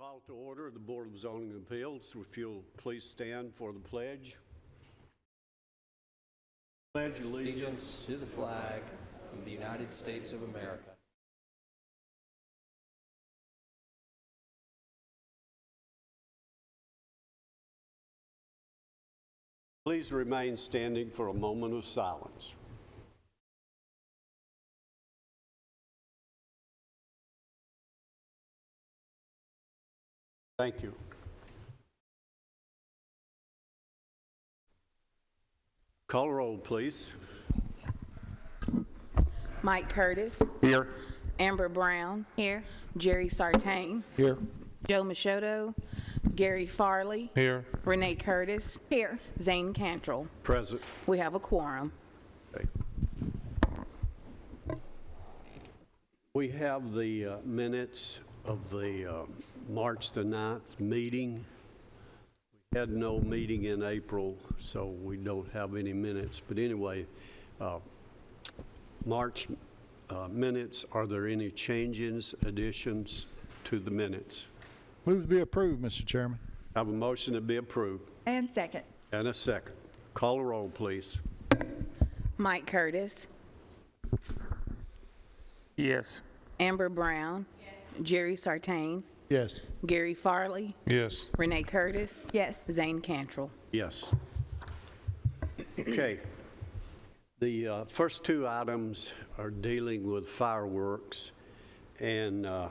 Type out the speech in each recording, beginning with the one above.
Call to order the Board of Zoning Appeals. If you'll please stand for the pledge. Pledge Allegiance to the flag of the United States of America. Please remain standing for a moment of silence. Thank you. Call roll, please. Mike Curtis. Here. Amber Brown. Here. Jerry Sartain. Here. Joe Machoto. Gary Farley. Here. Renee Curtis. Here. Zane Cantrell. Present. We have a quorum. Okay. We have the minutes of the March the 9th meeting. We had no meeting in April, so we don't have any minutes. But anyway, March minutes, are there any changes, additions to the minutes? Move to be approved, Mr. Chairman. I have a motion to be approved. And second. And a second. Call a roll, please. Mike Curtis. Yes. Amber Brown. Yes. Jerry Sartain. Yes. Gary Farley. Yes. Renee Curtis. Yes. Zane Cantrell. Yes. Okay. The first two items are dealing with fireworks, and the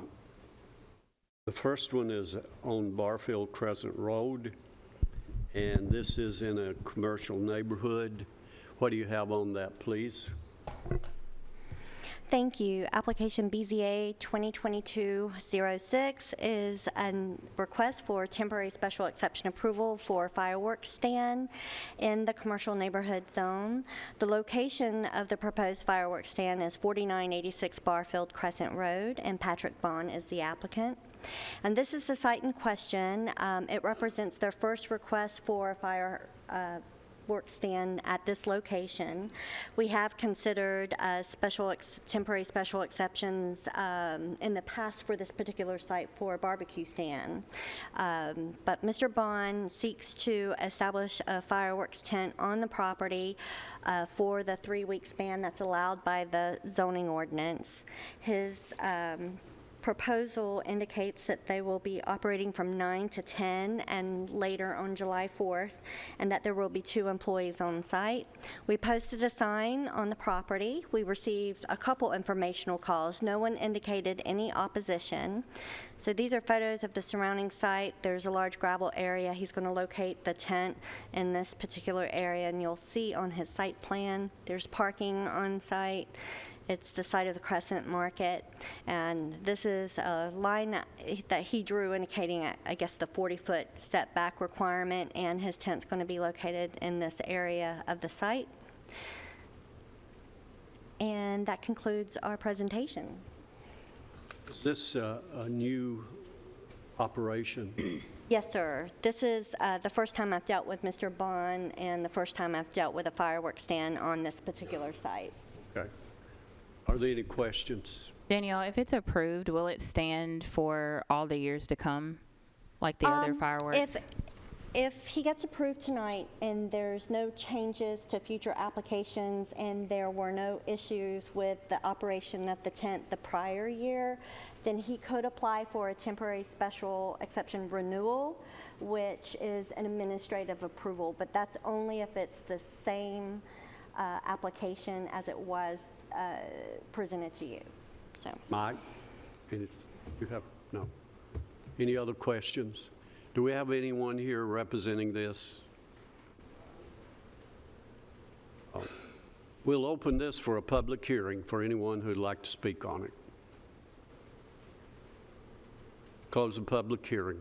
first one is on Barfield Crescent Road, and this is in a commercial neighborhood. What do you have on that, please? Thank you. Application BZA 2022-06 is a request for temporary special exception approval for fireworks stand in the commercial neighborhood zone. The location of the proposed fireworks stand is 4986 Barfield Crescent Road, and Patrick Vaughn is the applicant. And this is the site in question. It represents their first request for a fireworks stand at this location. We have considered temporary special exceptions in the past for this particular site for a barbecue stand. But Mr. Bond seeks to establish a fireworks tent on the property for the 3-week span that's allowed by the zoning ordinance. His proposal indicates that they will be operating from 9 to 10 and later on July 4th, and that there will be 2 employees on site. We posted a sign on the property. We received a couple informational calls. No one indicated any opposition. So these are photos of the surrounding site. There's a large gravel area. He's going to locate the tent in this particular area, and you'll see on his site plan there's parking on site. It's the site of the Crescent Market, and this is a line that he drew indicating, I guess, the 40-foot setback requirement, and his tent's going to be located in this area of the site. And that concludes our presentation. Is this a new operation? Yes, sir. This is the first time I've dealt with Mr. Bond and the first time I've dealt with a fireworks stand on this particular site. Okay. Are there any questions? Danielle, if it's approved, will it stand for all the years to come, like the other fireworks? If he gets approved tonight and there's no changes to future applications and there were no issues with the operation of the tent the prior year, then he could apply for a temporary special exception renewal, which is an administrative approval, but that's only if it's the same application as it was presented to you. So, Mike, you have no. Any other questions? Do we have anyone here representing this? Oh. We'll open this for a public hearing for anyone who'd like to speak on it. Close the public hearing.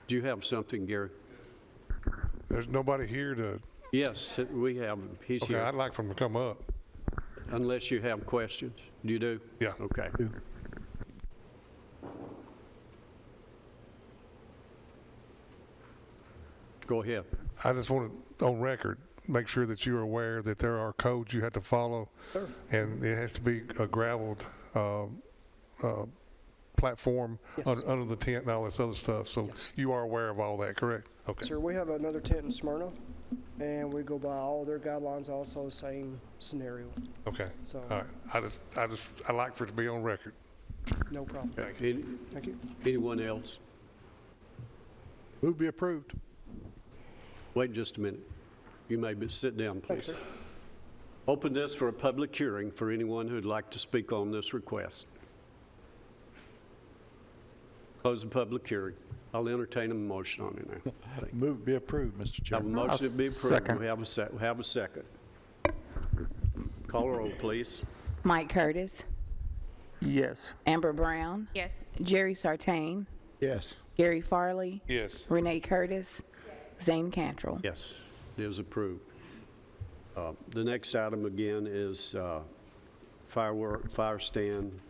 Do you have something, Gary? There's nobody here to... Yes, we have. He's Okay, here. I'd like for him to come up. Unless you have questions. Do you do? Yeah. Okay. Go ahead. I just want to, on record, make sure that you're aware that there are codes you have to follow. Sure. And it has to be a graveled platform Yes. under the tent and all this other stuff. So Yes. you are aware of all that, correct? Okay. Sir, we have another tent in Smyrna, and we go by all their guidelines, also same scenario. Okay. So, All right. I like for it to be on record. no problem. Thank you. Anyone else? Move be approved. Wait just a minute. You may sit down, Thanks, please. sir. Open this for a public hearing for anyone who'd like to speak on this request. Close the public hearing. I'll entertain a motion on it now. Thank you. Move be approved, Mr. Have a Chairman. motion to be approved. Second. We have a second. Call a roll, please. Mike Curtis, Yes. Amber Brown, Yes. Jerry Sartain, Yes. Gary Farley, Yes. Renee Curtis, Zane Cantrell. Yes, it is approved. The next item again is fireworks stand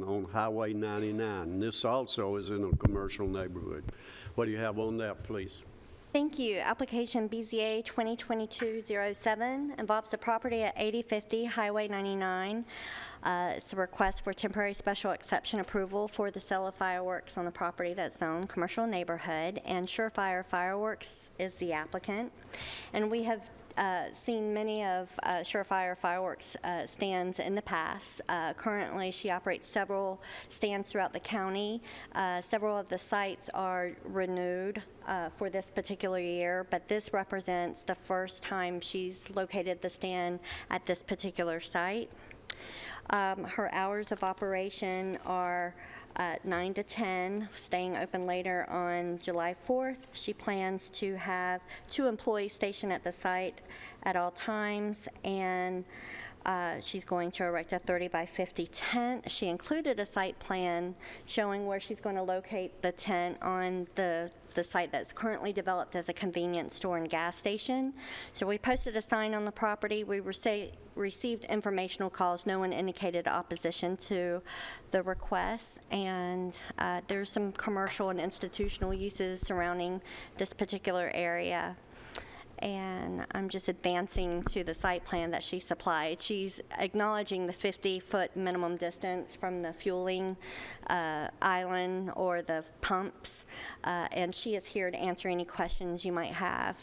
on Highway 99. This also is in a commercial neighborhood. What do you have on that, please? Thank you. Application BZA 2022-07 involves the property at 8050 Highway 99. It's a request for temporary special exception approval for the sale of fireworks on the property that's zoned commercial neighborhood, and Surefire Fireworks is the applicant. And we have seen many of Surefire Fireworks stands in the past. Currently, she operates several stands throughout the county. Several of the sites are renewed for this particular year, but this represents the first time she's located the stand at this particular site. Her hours of operation are 9 to 10, staying open later on July 4th. She plans to have 2 employees stationed at the site at all times, and she's going to erect a 30 by 50 tent. She included a site plan showing where she's going to locate the tent on the site that's currently developed as a convenience store and gas station. So we posted a sign on the property. We received informational calls. No one indicated opposition to the request, and there's some commercial and institutional uses surrounding this particular area. And I'm just advancing to the site plan that she supplied. She's acknowledging the 50-foot minimum distance from the fueling island or the pumps, and she is here to answer any questions you might have.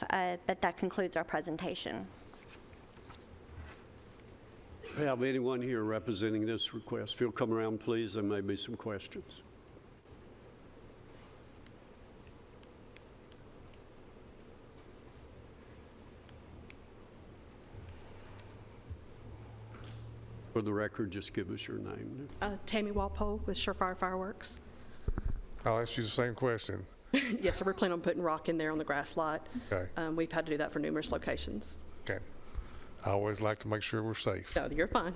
But that concludes our presentation. Have anyone here representing this request? If you'll come around, please, there may be some questions. For the record, just give us your name. Tammy Walpole with Surefire Fireworks. I'll ask you the same question. Yes, so we're planning on putting rock in there on the grass lot. Okay. We've had to do that for numerous locations. Okay. I always like to make sure we're safe. So you're fine.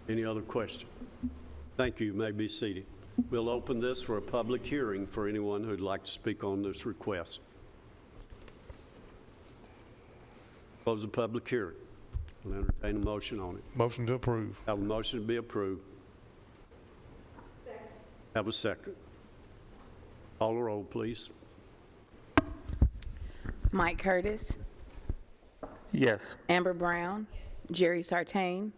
Any other question? Thank you. You may be seated. We'll open this for a public hearing for anyone who'd like to speak on this request. Close the public hearing. We'll entertain a motion on it. Motion to approve. Have a motion to be approved. Second. Have a second. Call the roll, please. Mike Curtis, Yes. Amber Brown, Jerry Sartain,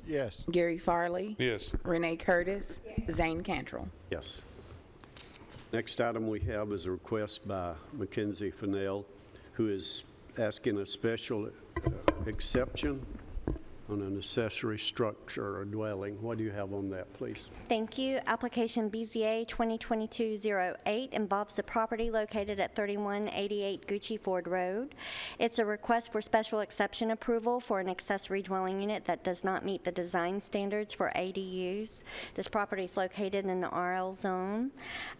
Yes. Gary Farley, Yes. Renee Curtis, Zane Cantrell. Yes. Next item we have is a request by Mackenzie Fanelli, who is asking a special exception on an accessory structure or dwelling. What do you have on that, please? Thank you. Application BZA 2022-08 involves the property located at 3188 Gucci Ford Road. It's a request for special exception approval for an accessory dwelling unit that does not meet the design standards for ADUs. This property is located in the RL zone,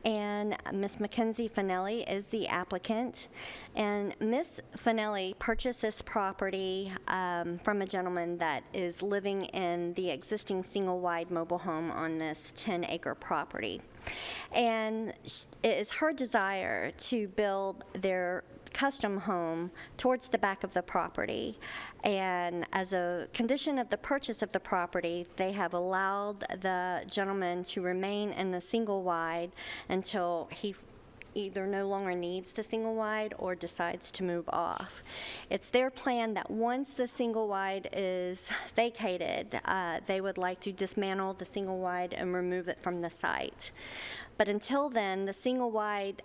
and Ms. Mackenzie Fanelli is the applicant. And Ms. Fanelli purchased this property from a gentleman that is living in the existing single-wide mobile home on this 10-acre property. And it is her desire to build their custom home towards the back of the property. And as a condition of the purchase of the property, they have allowed the gentleman to remain in the single-wide until he either no longer needs the single wide or decides to move off. It's their plan that once the single wide is vacated, they would like to dismantle the single wide and remove it from the site. But until then, the single wide,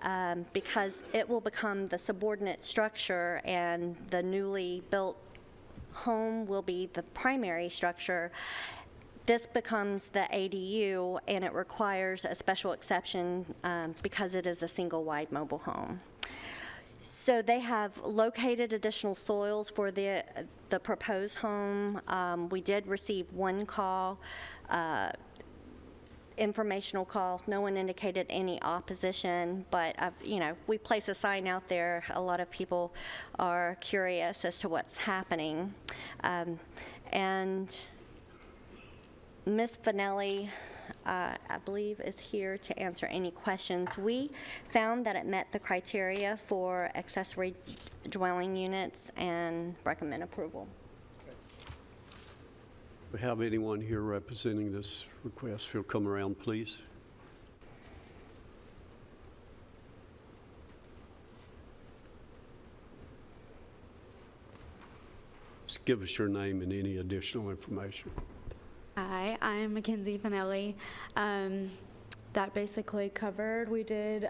because it will become the subordinate structure and the newly built home will be the primary structure, this becomes the ADU, and it requires a special exception because it is a single-wide mobile home. So they have located additional soils for the proposed home. We did receive one call, informational call. No one indicated any opposition, but we place a sign out there. A lot of people are curious as to what's happening, and Ms. Fanelli, I believe, is here to answer any questions. We found that it met the criteria for accessory dwelling units and recommend approval. We have anyone here representing this request? If you'll come around, please. Just give us your name and any additional information. Hi, I'm Mackenzie Fanelli. That basically covered. We did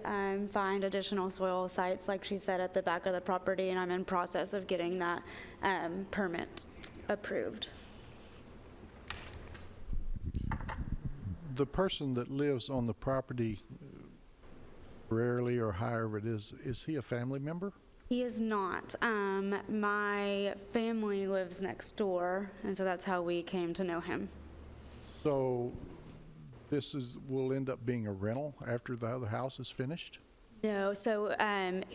find additional soil sites, like she said, at the back of the property, and I'm in process of getting that permit approved. The person that lives on the property rarely or however it is he a family member? He is not. My family lives next door, and so that's how we came to know him. So this will end up being a rental after the other house is finished? No, so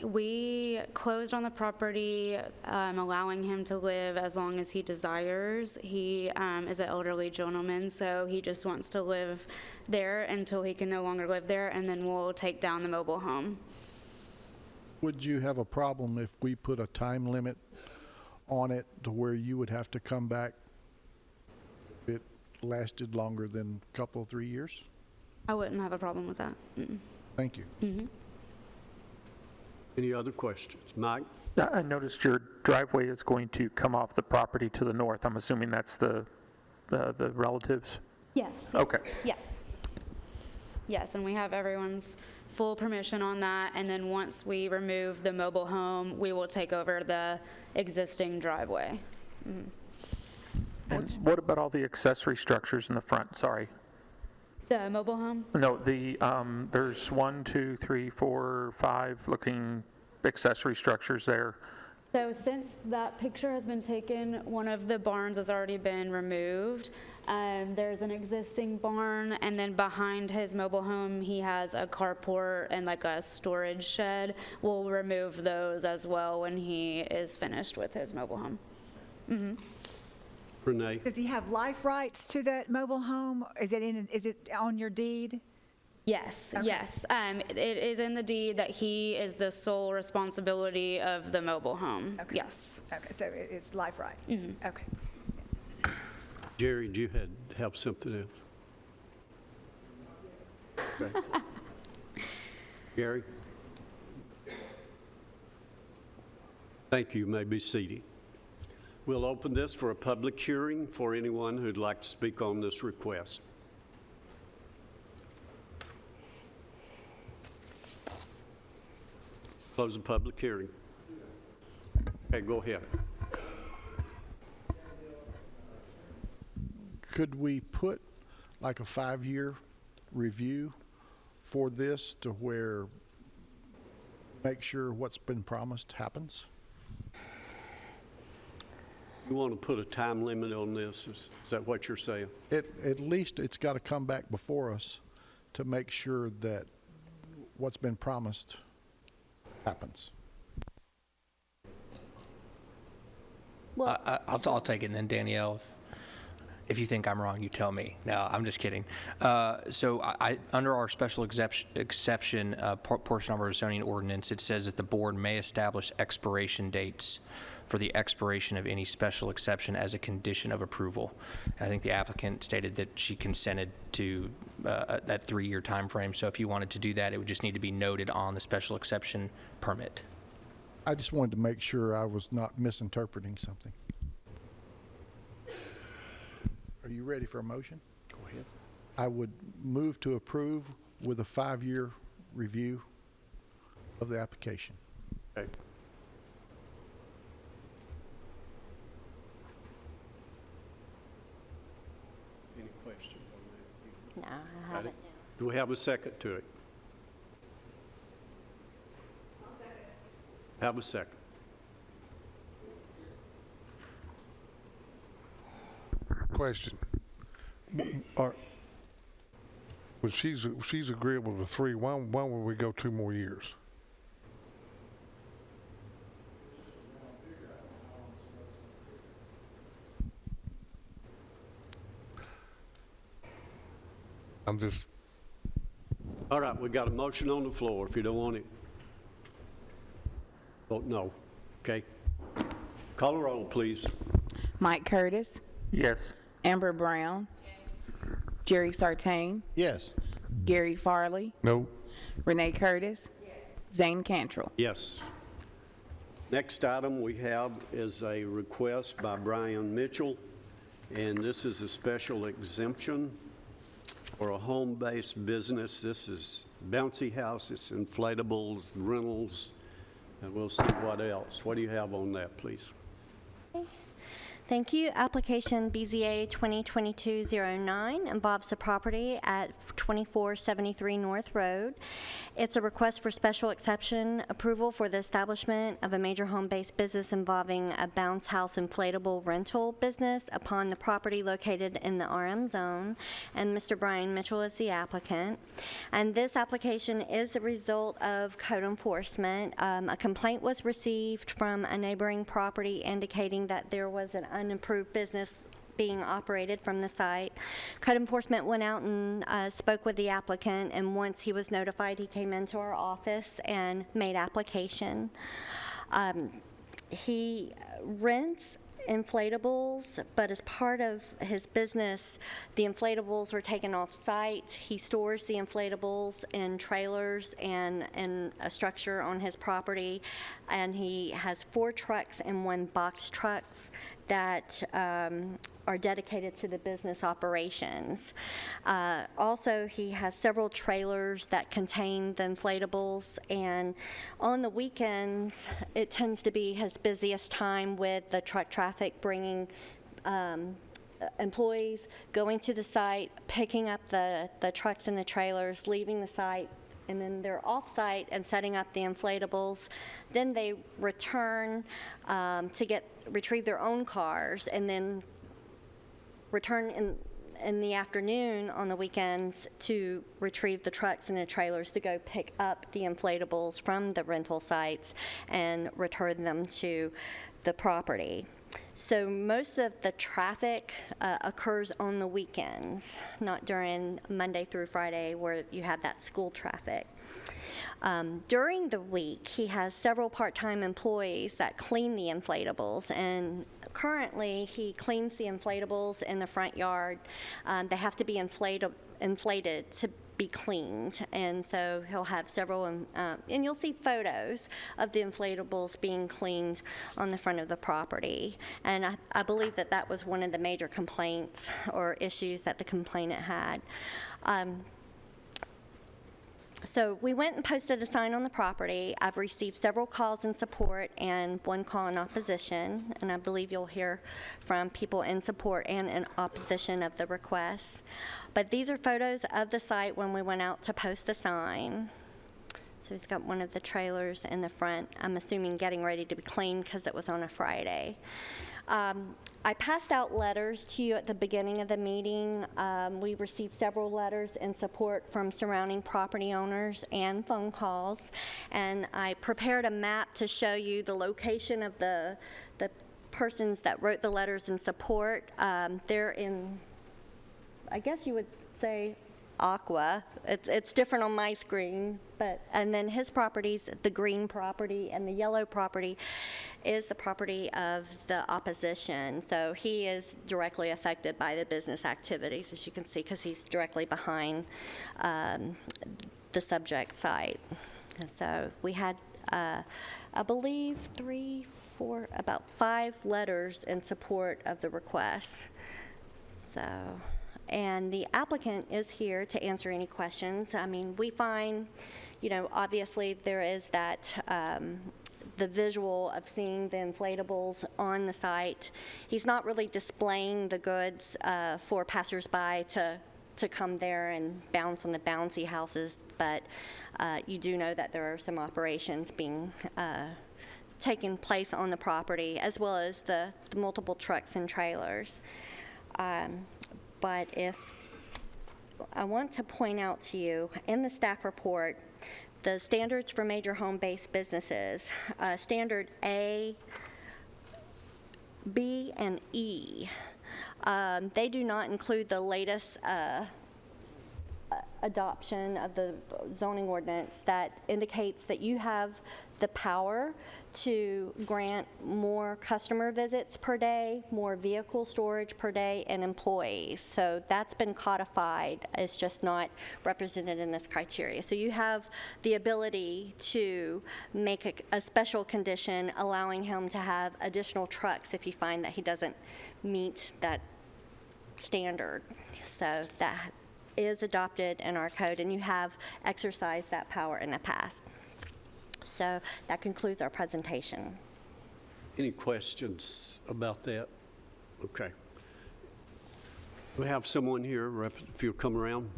we closed on the property, allowing him to live as long as he desires. He is an elderly gentleman, so he just wants to live there until he can no longer live there, and then we'll take down the mobile home. Would you have a problem if we put a time limit on it to where you would have to come back if it lasted longer than a couple, 3 years? I wouldn't have a problem with that. Thank you. Any other questions? Mike? I noticed your driveway is going to come off the property to the north. I'm assuming that's the relatives? Yes. Okay. Yes. Yes, and we have everyone's full permission on that, and then once we remove the mobile home, we will take over the existing driveway. What about all the accessory structures in the front? Sorry. The mobile home? No, there's 1, 2, 3, 4, 5 looking accessory structures there. So since that picture has been taken, one of the barns has already been removed. There's an existing barn, and then behind his mobile home, he has a carport and like a storage shed. We'll remove those as well when he is finished with his mobile home. Renee? Does he have life rights to that mobile home? Is it on your deed? Yes, Okay. yes. It is in the deed that he is the sole responsibility of the mobile home. Okay. Yes. Okay, so it's life rights. Okay. Jerry, do you have something else? Okay. Gary? Thank you. You may be seated. We'll open this for a public hearing for anyone who'd like to speak on this request. Close the public hearing. Okay, go ahead. Could we put like a 5-year review for this to where make sure what's been promised happens? You want to put a time limit on this? Is that what you're saying? At least it's got to come back before us to make sure that what's been promised happens. Well, I'll take it, and then Danielle, if you think I'm wrong, you tell me. No, I'm just kidding. So under our special exception portion of our zoning ordinance, it says that the board may establish expiration dates for the expiration of any special exception as a condition of approval. And I think the applicant stated that she consented to that 3-year time frame. So if you wanted to do that, it would just need to be noted on the special exception permit. I just wanted to make sure I was not misinterpreting something. Are you ready for a motion? Go ahead. I would move to approve with a 5-year review of the application. Okay. Any questions on that? No, I Got haven't. it? Do we have a second to it? Have a second. Question. When she's agreeable to 3, why would we go 2 more years? I'm just, All right, we got a motion on the floor. If you don't want it, vote no. Okay? Call the roll, please. Mike Curtis, Yes. Amber Brown, Jerry Sartain, Yes. Gary Farley, no, Renee Curtis, Zane Cantrell. Yes. Next item we have is a request by Brian Mitchell, and this is a special exemption for a home-based business. This is bouncy houses, inflatables, rentals, and we'll see what else. What do you have on that, please? Thank you. Application BZA 2022-09 involves a property at 2473 North Road. It's a request for special exception approval for the establishment of a major home-based business involving a bounce house inflatable rental business upon the property located in the RM zone, and Mr. Brian Mitchell is the applicant. And this application is the result of code enforcement. A complaint was received from a neighboring property indicating that there was an unapproved business being operated from the site. Code enforcement went out and spoke with the applicant, and once he was notified, he came into our office and made application. He rents inflatables, but as part of his business, the inflatables are taken off site. He stores the inflatables in trailers and in a structure on his property, and he has 4 trucks and 1 box truck that are dedicated to the business operations. Also, he has several trailers that contain the inflatables, and on the weekends, it tends to be his busiest time with the truck traffic bringing employees going to the site, picking up the trucks and the trailers, leaving the site, and then they're off-site and setting up the inflatables. Then they return to retrieve their own cars, and then return in the afternoon on the weekends to retrieve the trucks and the trailers to go pick up the inflatables from the rental sites and return them to the property. So most of the traffic occurs on the weekends, not during Monday through Friday where you have that school traffic. During the week, he has several part-time employees that clean the inflatables, and currently he cleans the inflatables in the front yard. They have to be inflated to be cleaned, and so he'll have several, and you'll see photos of the inflatables being cleaned on the front of the property. And I believe that was one of the major complaints or issues that the complainant had. So we went and posted a sign on the property. I've received several calls in support and 1 call in opposition, and I believe you'll hear from people in support and in opposition of the request. But these are photos of the site when we went out to post the sign. So he's got one of the trailers in the front, I'm assuming getting ready to be cleaned because it was on a Friday. I passed out letters to you at the beginning of the meeting. We received several letters in support from surrounding property owners and phone calls. And I prepared a map to show you the location of the persons that wrote the letters in support. They're in, I guess you would say, aqua. It's different on my screen, and then his properties, the green property and the yellow property is the property of the opposition. So he is directly affected by the business activities, as you can see, because he's directly behind the subject site. And so we had, I believe, about 5 letters in support of the request. So, and the applicant is here to answer any questions. I mean, we find, obviously there is that, the visual of seeing the inflatables on the site. He's not really displaying the goods for passersby to come there and bounce on the bouncy houses, but you do know that there are some operations being taking place on the property, as well as the multiple trucks and trailers. But if I want to point out to you, in the staff report, the standards for major home-based businesses, standard A, B, and E, they do not include the latest adoption of the zoning ordinance that indicates that you have the power to grant more customer visits per day, more vehicle storage per day, and employees. So that's been codified. It's just not represented in this criteria. So you have the ability to make a special condition allowing him to have additional trucks if you find that he doesn't meet that standard. So that is adopted in our code, and you have exercised that power in the past. So that concludes our presentation. Any questions about that? Okay. We have someone here, if you'll come around.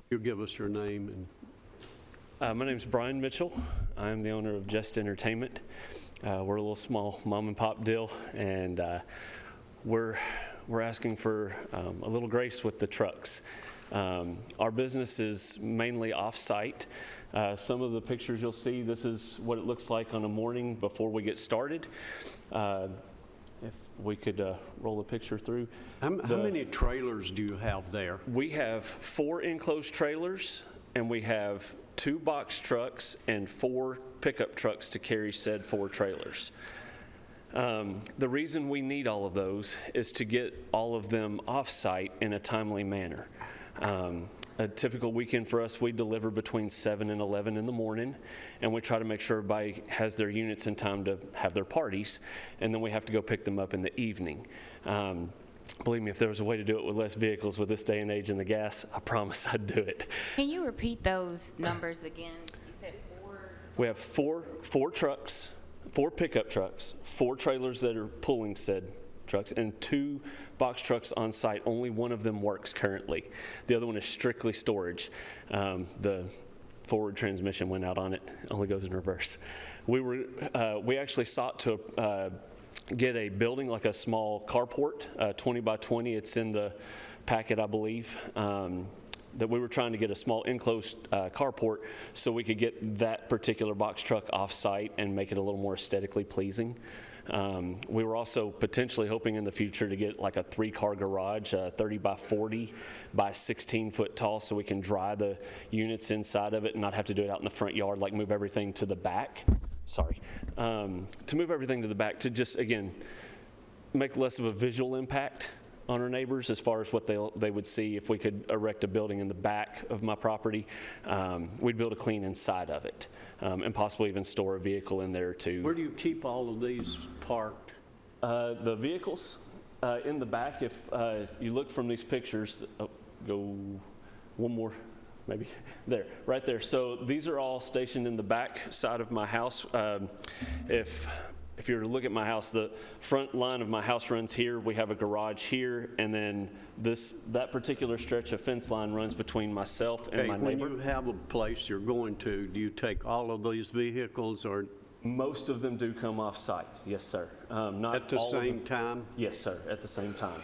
You'll give us your name and my name is Brian Mitchell. I'm the owner of Just Entertainment. We're a little small mom and pop deal, and we're asking for a little grace with the trucks. Our business is mainly off-site. Some of the pictures you'll see, this is what it looks like on a morning before we get started. If we could roll the picture through. How many trailers do you have there? We have 4 enclosed trailers, and we have 2 box trucks and 4 pickup trucks to carry said 4 trailers. The reason we need all of those is to get all of them off-site in a timely manner. A typical weekend for us, we deliver between 7 and 11 in the morning, and we try to make sure everybody has their units in time to have their parties, and then we have to go pick them up in the evening. Believe me, if there was a way to do it with less vehicles with this day and age and the gas, I promise I'd do it. Can you repeat those numbers again? You said 4. We have four trucks, 4 pickup trucks, 4 trailers that are pulling said trucks, and 2 box trucks on site. Only one of them works currently. The other one is strictly storage. The forward transmission went out on it, only goes in reverse. We actually sought to get a building, like a small carport, 20 by 20. It's in the packet, I believe, that we were trying to get a small enclosed carport so we could get that particular box truck off-site and make it a little more aesthetically pleasing. We were also potentially hoping in the future to get like a 3-car garage, 30 by 40 by 16 foot tall, so we can dry the units inside of it and not have to do it out in the front yard, like move everything to the back. To move everything to the back to just, again, make less of a visual impact on our neighbors as far as what they would see if we could erect a building in the back of my property. We'd be able to clean inside of it and possibly even store a vehicle in there too. Where do you keep all of these parked? The vehicles in the back, if you look from these pictures, go one more. Maybe there, right there. So these are all stationed in the back side of my house. If you were to look at my house, the front line of my house runs here. We have a garage here, and then that particular stretch of fence line runs between myself and my neighbor. When you have a place you're going to, do you take all of these vehicles, or? Most of them do come off-site, yes, sir. Not at the all of same them. time? Yes, sir, at the same time.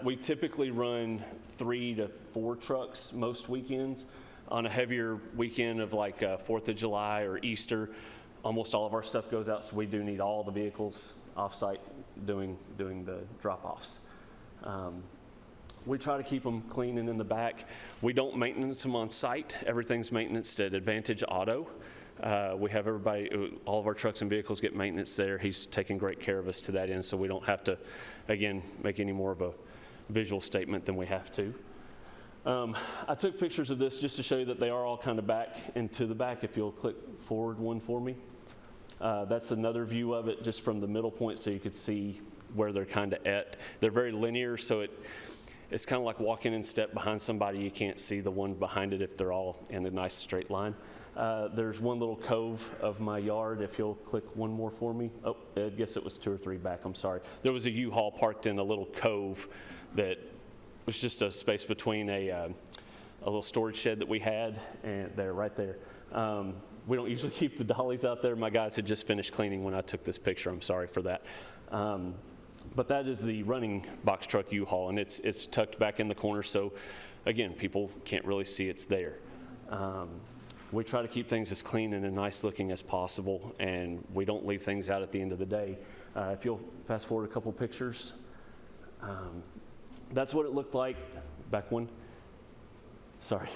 We typically run 3 to 4 trucks most weekends. On a heavier weekend of like 4th of July or Easter, almost all of our stuff goes out, so we do need all the vehicles off-site doing the drop-offs. We try to keep them clean and in the back. We don't maintenance them on site. Everything's maintenanced at Advantage Auto. We have all of our trucks and vehicles get maintenance there. He's taking great care of us to that end, so we don't have to, again, make any more of a visual statement than we have to. I took pictures of this just to show you that they are all kind of back and to the back. If you'll click forward one for me. That's another view of it just from the middle point, so you could see where they're kind of at. They're very linear, so it's kind of like walking in step behind somebody. You can't see the one behind it if they're all in a nice straight line. There's one little cove of my yard. If you'll click one more for me. Oh, I guess it was 2 or 3 back. I'm sorry. There was a U-Haul parked in a little cove that was just a space between a little storage shed that we had and right there. We don't usually keep the dollies out there. My guys had just finished cleaning when I took this picture. I'm sorry for that. But that is the running box truck U-Haul, and it's tucked back in the corner, so again, people can't really see it's there. We try to keep things as clean and as nice looking as possible, and we don't leave things out at the end of the day. If you'll fast forward a couple pictures, that's what it looked like. Back one. Sorry.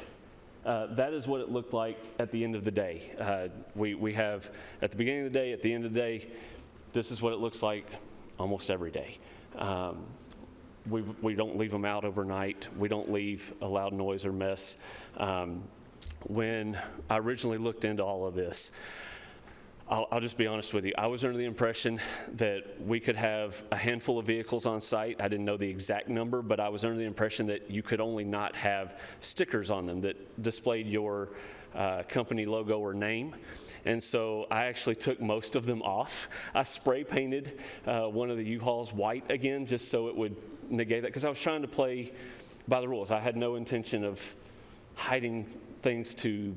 That is what it looked like at the end of the day. We have at the beginning of the day, at the end of the day, this is what it looks like almost every day. We don't leave them out overnight. We don't leave a loud noise or mess. When I originally looked into all of this, I'll just be honest with you. I was under the impression that we could have a handful of vehicles on site. I didn't know the exact number, but I was under the impression that you could only not have stickers on them that displayed your company logo or name. And so I actually took most of them off. I spray painted one of the U-Hauls white again, just so it would negate that, because I was trying to play by the rules. I had no intention of hiding things to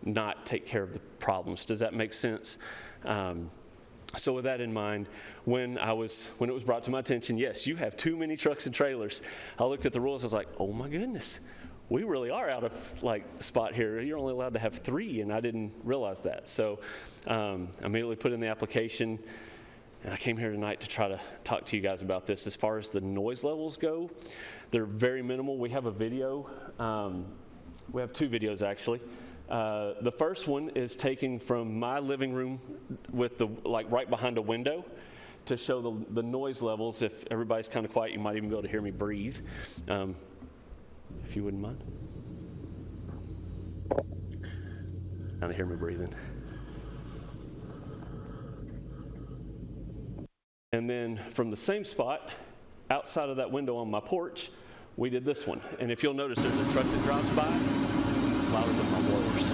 not take care of the problems. Does that make sense? So with that in mind, when it was brought to my attention, yes, you have too many trucks and trailers, I looked at the rules. I was like, oh my goodness, we really are out of spot here. You're only allowed to have 3, and I didn't realize that. So I immediately put in the application, and I came here tonight to try to talk to you guys about this. As far as the noise levels go, they're very minimal. We have a video. We have 2 videos actually. The first one is taken from my living room with right behind a window to show the noise levels. If everybody's kind of quiet, you might even be able to hear me breathe, if you wouldn't mind. Kind of hear me breathing. And then from the same spot, outside of that window on my porch, we did this one. And if you'll notice, there's a truck that drives by. It's louder than my blowers.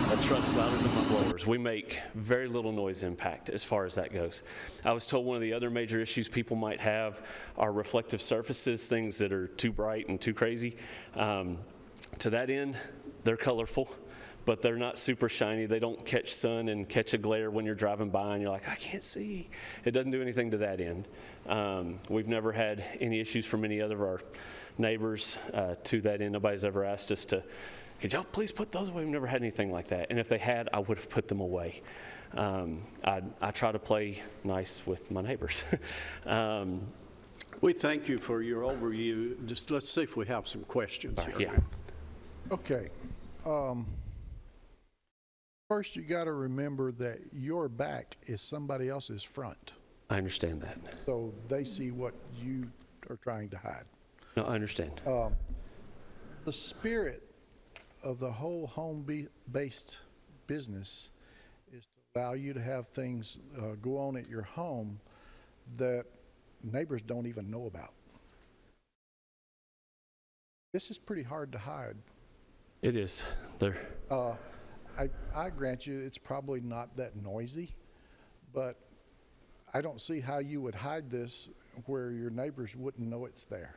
That truck's louder than my blowers. We make very little noise impact as far as that goes. I was told one of the other major issues people might have are reflective surfaces, things that are too bright and too crazy. To that end, they're colorful, but they're not super shiny. They don't catch sun and catch a glare when you're driving by and you're like, I can't see. It doesn't do anything to that end. We've never had any issues from any other of our neighbors to that end. Nobody's ever asked us to, could y'all please put those away? We've never had anything like that. And if they had, I would have put them away. I try to play nice with my neighbors. We thank you for your overview. Just let's see if we have some questions here. Yeah. Okay. First, you got to remember that your back is somebody else's front. I understand that. So they see what you are trying to hide. No, I understand. The spirit of the whole home-based business is to allow you to have things go on at your home that neighbors don't even know about. This is pretty hard to hide. It is. I grant you it's probably not that noisy, but I don't see how you would hide this where your neighbors wouldn't know it's there.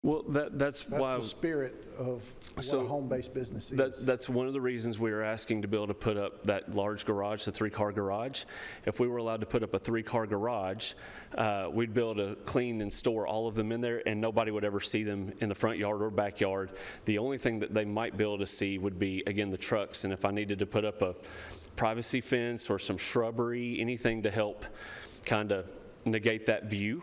Well, that's That's why. the spirit of what So a home-based business is. That's one of the reasons we are asking to be able to put up that large garage, the 3-car garage. If we were allowed to put up a 3-car garage, we'd be able to clean and store all of them in there, and nobody would ever see them in the front yard or backyard. The only thing that they might be able to see would be, again, the trucks. And if I needed to put up a privacy fence or some shrubbery, anything to help kind of negate that view,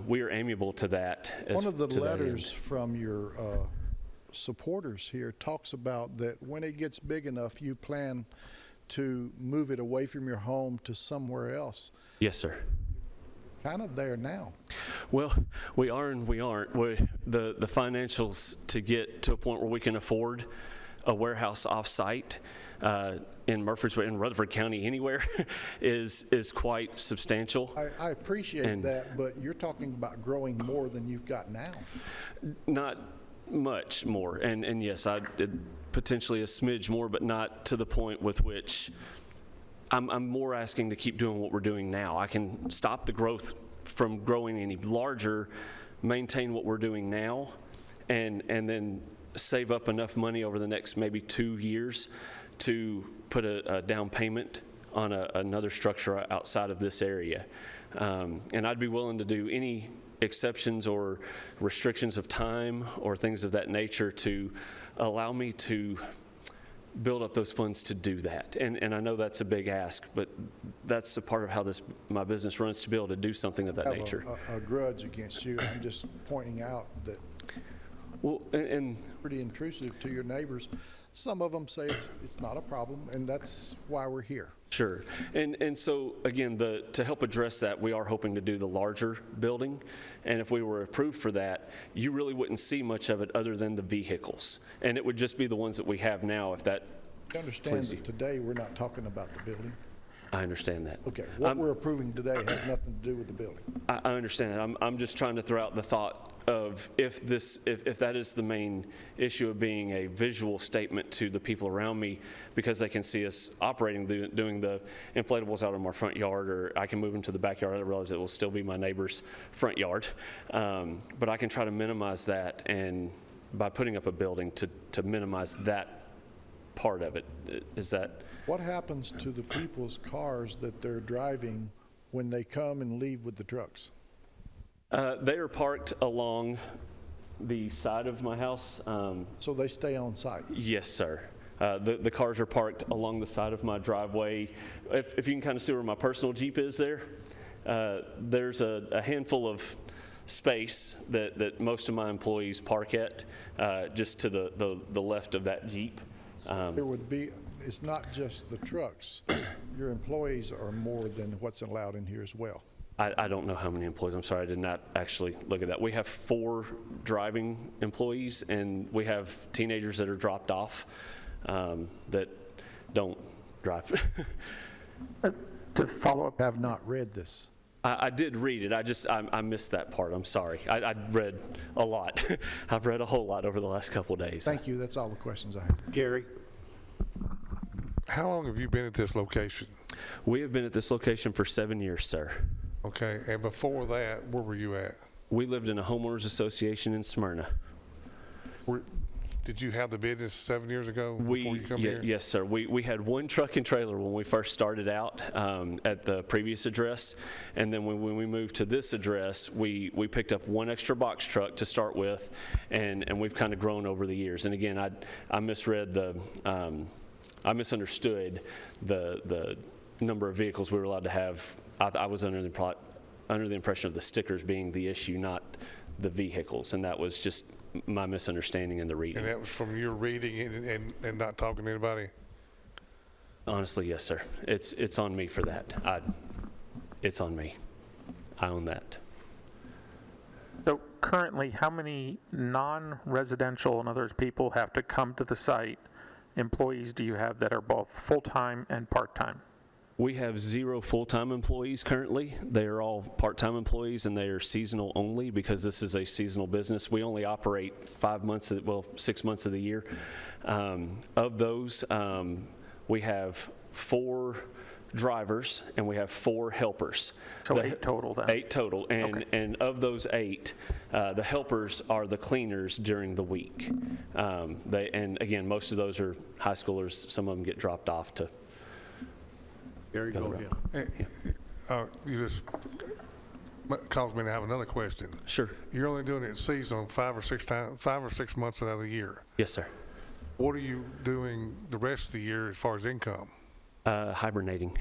we are amiable to that. One of the letters from your supporters here talks about that when it gets big enough, you plan to move it away from your home to somewhere else. Yes, sir. Kind of there now. Well, we are and we aren't. The financials to get to a point where we can afford a warehouse off-site in Murfreesboro, in Rutherford County, anywhere, is quite substantial. I appreciate that, but you're talking about growing more than you've got now. Not much more, and yes, potentially a smidge more, but not to the point with which I'm more asking to keep doing what we're doing now. I can stop the growth from growing any larger, maintain what we're doing now, and then save up enough money over the next maybe 2 years to put a down payment on another structure outside of this area. And I'd be willing to do any exceptions or restrictions of time or things of that nature to allow me to build up those funds to do that. And I know that's a big ask, but that's a part of how my business runs, to be able to do something of that nature. A grudge against you. I'm just pointing out that Well, and pretty intrusive to your neighbors. Some of them say it's not a problem, and that's why we're here. sure. And so, again, to help address that, we are hoping to do the larger building. And if we were approved for that, you really wouldn't see much of it other than the vehicles. And it would just be the ones that we have now, if that. You understand Please. that today we're not talking about the building? I understand that. Okay, what we're approving today has nothing to do with the building. I understand that. I'm just trying to throw out the thought of if that is the main issue of being a visual statement to the people around me, because they can see us operating, doing the inflatables out in our front yard, or I can move them to the backyard. I realize it will still be my neighbor's front yard. But I can try to minimize that, and by putting up a building to minimize that part of it. Is that? What happens to the people's cars that they're driving when they come and leave with the trucks? They are parked along the side of my house. So they stay on site? Yes, sir. The cars are parked along the side of my driveway. If you can kind of see where my personal Jeep is there, there's a handful of space that most of my employees park at, just to the left of that Jeep. There would be, it's not just the trucks. Your employees are more than what's allowed in here as well. I don't know how many employees. I'm sorry, I did not actually look at that. We have 4 driving employees, and we have teenagers that are dropped off that don't drive. To follow up, Have not read this. I did read it. I missed that part. I'm sorry. I read a lot. I've read a whole lot over the last couple of days. Thank you. That's all the questions I have. Gary? How long have you been at this location? We have been at this location for 7 years, sir. Okay, and before that, where were you at? We lived in a homeowners association in Smyrna. Did you have the business 7 years ago before you come here? Yes, sir. We had 1 truck and trailer when we first started out at the previous address, and then when we moved to this address, we picked up 1 extra box truck to start with, and we've kind of grown over the years. And again, I misunderstood the number of vehicles we were allowed to have. I was under the impression of the stickers being the issue, not the vehicles, and that was just my misunderstanding in the reading. And that was from your reading and not talking to anybody? Honestly, yes, sir. It's on me for that. It's on me. I own that. so currently, how many non-residential, in other words, people have to come to the site, employees do you have that are both full-time and part-time? We have 0 full-time employees currently. They are all part-time employees, and they are seasonal only because this is a seasonal business. We only operate 6 months of the year. Of those, we have 4 drivers and we have 4 helpers. So 8 total then? 8 total, and Okay. and of those 8, the helpers are the cleaners during the week. And again, most of those are high schoolers. Some of them get dropped off to. Gary, go ahead. You just caused me to have another question. Sure. You're only doing it seasonal 5 or 6 months out of the year. Yes, sir. What are you doing the rest of the year as far as income? Hibernating.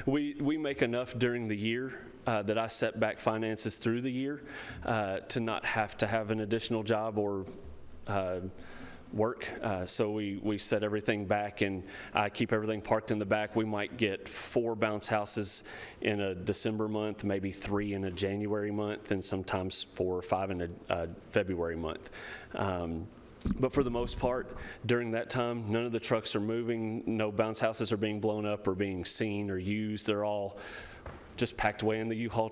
We make enough during the year that I set back finances through the year to not have to have an additional job or work. So we set everything back, and I keep everything parked in the back. We might get 4 bounce houses in a December month, maybe 3 in a January month, and sometimes 4 or 5 in a February month. But for the most part, during that time, none of the trucks are moving. No bounce houses are being blown up or being seen or used. They're all just packed away in the U-Haul,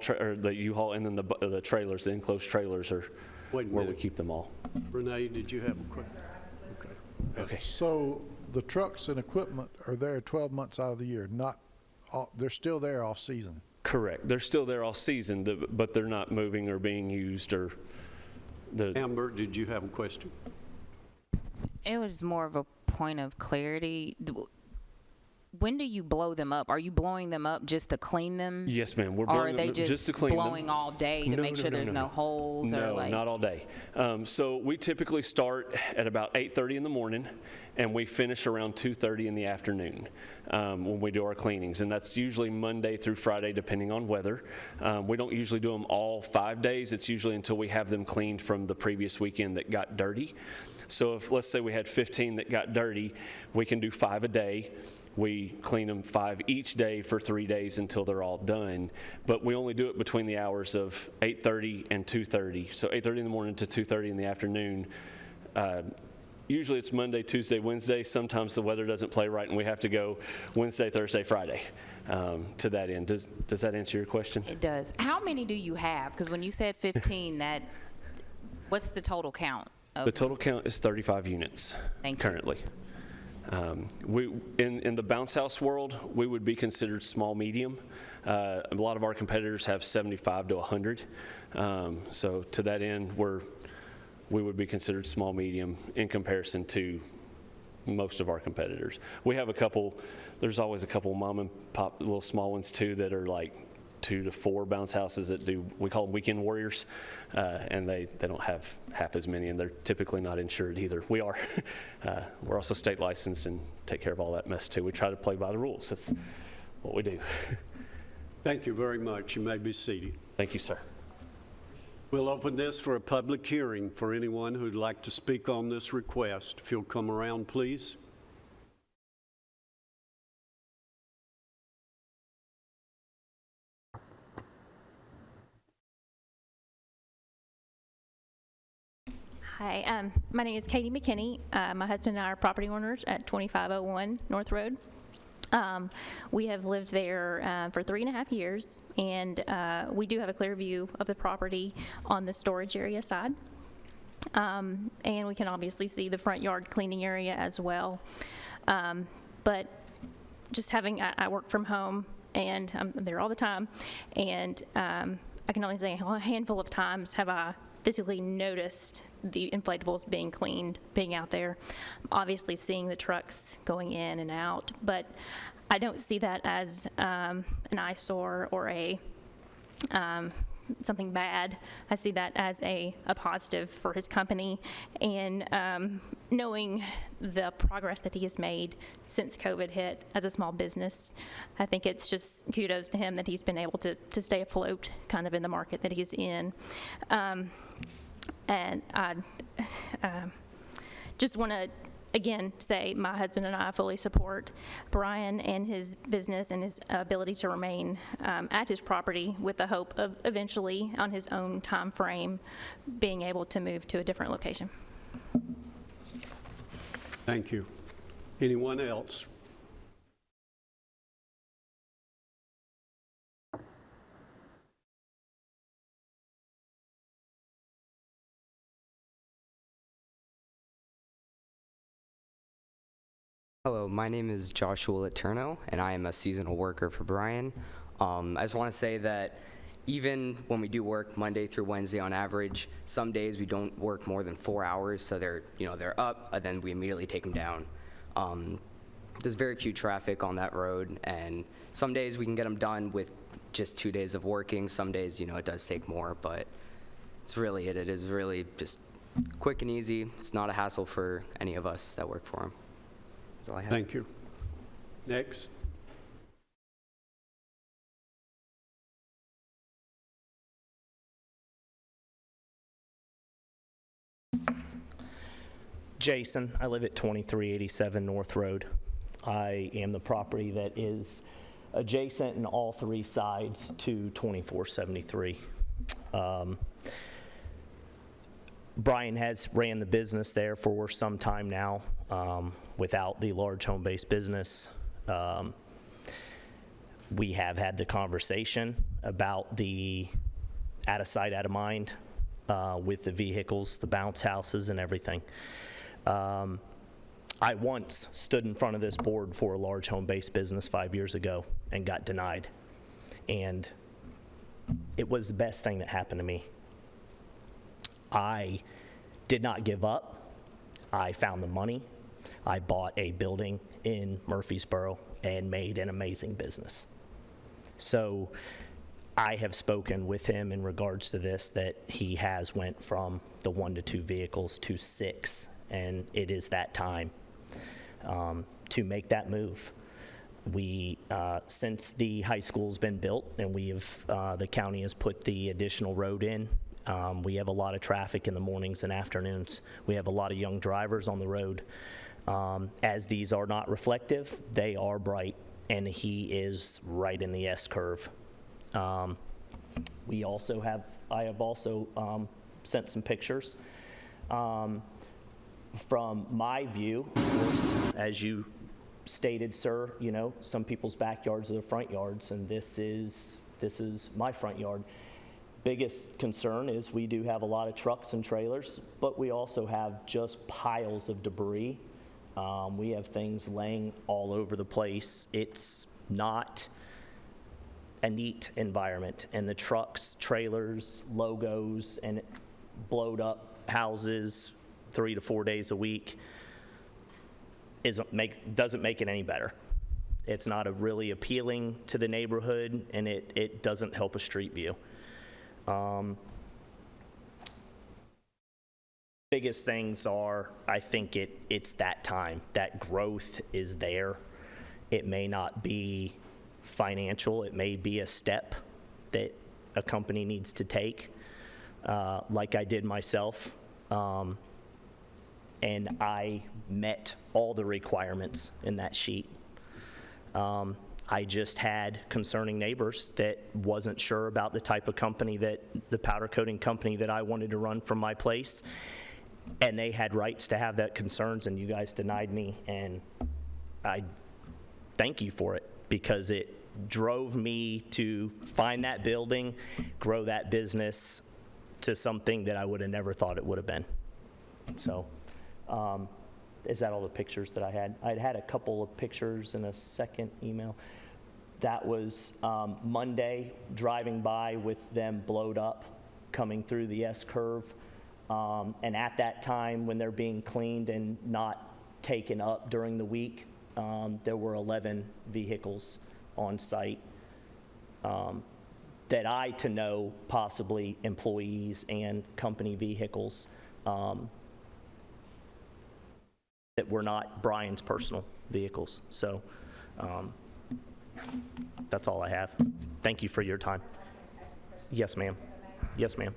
and then the trailers, the enclosed trailers, are where we keep them all. Renee, did you have a question? Okay. So the trucks and equipment are there 12 months out of the year, they're still there off-season? Correct. They're still there all season, but they're not moving or being used or Amber, did you have a question? It was more of a point of clarity. When do you blow them up? Are you blowing them up just to clean them? Yes, ma'am. We're Or are blowing they them just just to clean them. blowing all day to make sure there's no holes? No, or like... not all day. So we typically start at about 8:30 in the morning, and we finish around 2:30 in the afternoon when we do our cleanings. And that's usually Monday through Friday, depending on weather. We don't usually do them all 5 days. It's usually until we have them cleaned from the previous weekend that got dirty. So if, let's say we had 15 that got dirty, we can do 5 a day. We clean them 5 each day for 3 days until they're all done. But we only do it between the hours of 8:30 and 2:30. So 8:30 in the morning to 2:30 in the afternoon. Usually it's Monday, Tuesday, Wednesday. Sometimes the weather doesn't play right and we have to go Wednesday, Thursday, Friday to that end. Does that answer your question? It does. How many do you have? Because when you said 15, what's the total count? The total count is 35 units currently. In the bounce house world, we would be considered small medium. A lot of our competitors have 75 to 100. So to that end, we would be considered small medium in comparison to most of our competitors. We have there's always a couple mom and pop little small ones too that are like 2 to 4 bounce houses that we call them weekend warriors, and they don't have half as many, and they're typically not insured either. We are. We're also state licensed and take care of all that mess too. We try to play by the rules. That's what we do. Thank you very much. You may be seated. Thank you, sir. We'll open this for a public hearing for anyone who'd like to speak on this request. If you'll come around, please. Hi, my name is Katie McKinney. My husband and I are property owners at 2501 North Road. We have lived there for 3.5 years, and we do have a clear view of the property on the storage area side. And we can obviously see the front yard cleaning area as well. But just I work from home, and I'm there all the time, and I can only say a handful of times have I physically noticed the inflatables being cleaned, being out there, obviously seeing the trucks going in and out, but I don't see that as an eyesore or something bad. I see that as a positive for his company, and knowing the progress that he has made since COVID hit as a small business, I think it's just kudos to him that he's been able to stay afloat kind of in the market that he's in. And I just want to again say my husband and I fully support Brian and his business and his ability to remain at his property, with the hope of eventually, on his own time frame, being able to move to a different location. Thank you. Anyone else? Hello, my name is Joshua Letourneau, and I am a seasonal worker for Brian. I just want to say that even when we do work Monday through Wednesday on average, some days we don't work more than 4 hours, so they're up, and then we immediately take them down. There's very few traffic on that road, and some days we can get them done with just 2 days of working. Some days, it does take more, but it's really it. It is really just quick and easy. It's not a hassle for any of us that work for him. That's all I have. Thank you. Next. Jason, I live at 2387 North Road. I am the property that is adjacent in all three sides to 2473. Brian has ran the business there for some time now without the large home-based business. We have had the conversation about the out of sight, out of mind with the vehicles, the bounce houses, and everything. I once stood in front of this board for a large home-based business 5 years ago and got denied. And it was the best thing that happened to me. I did not give up. I found the money. I bought a building in Murfreesboro and made an amazing business. So I have spoken with him in regards to this, that he has went from the 1 to 2 vehicles to 6, and it is that time to make that move. We, since the high school's been built and we have, the county has put the additional road in, we have a lot of traffic in the mornings and afternoons. We have a lot of young drivers on the road. As these are not reflective, they are bright, and he is right in the S-curve. We also have, I have also sent some pictures. From my view, of course, as you stated, sir, some people's backyards are their front yards, and this is my front yard. Biggest concern is we do have a lot of trucks and trailers, but we also have just piles of debris. We have things laying all over the place. It's not a neat environment, and the trucks, trailers, logos, and blowed up houses 3 to 4 days a week doesn't make it any better. It's not really appealing to the neighborhood, and it doesn't help a street view. Biggest things are, I think it's that time. That growth is there. It may not be financial. It may be a step that a company needs to take, like I did myself. And I met all the requirements in that sheet. I just had concerning neighbors that wasn't sure about the type of company the powder coating company that I wanted to run from my place. And they had rights to have that concerns, and you guys denied me. And I thank you for it, because it drove me to find that building, grow that business to something that I would have never thought it would have been. So, is that all the pictures that I had? I'd had a couple of pictures in a second email. That was Monday, driving by with them blowed up, coming through the S-curve. And at that time, when they're being cleaned and not taken up during the week, there were 11 vehicles on site that I to know, possibly employees and company vehicles, that were not Brian's personal vehicles. So that's all I have. Thank you for your time. Yes, ma'am. Yes, ma'am.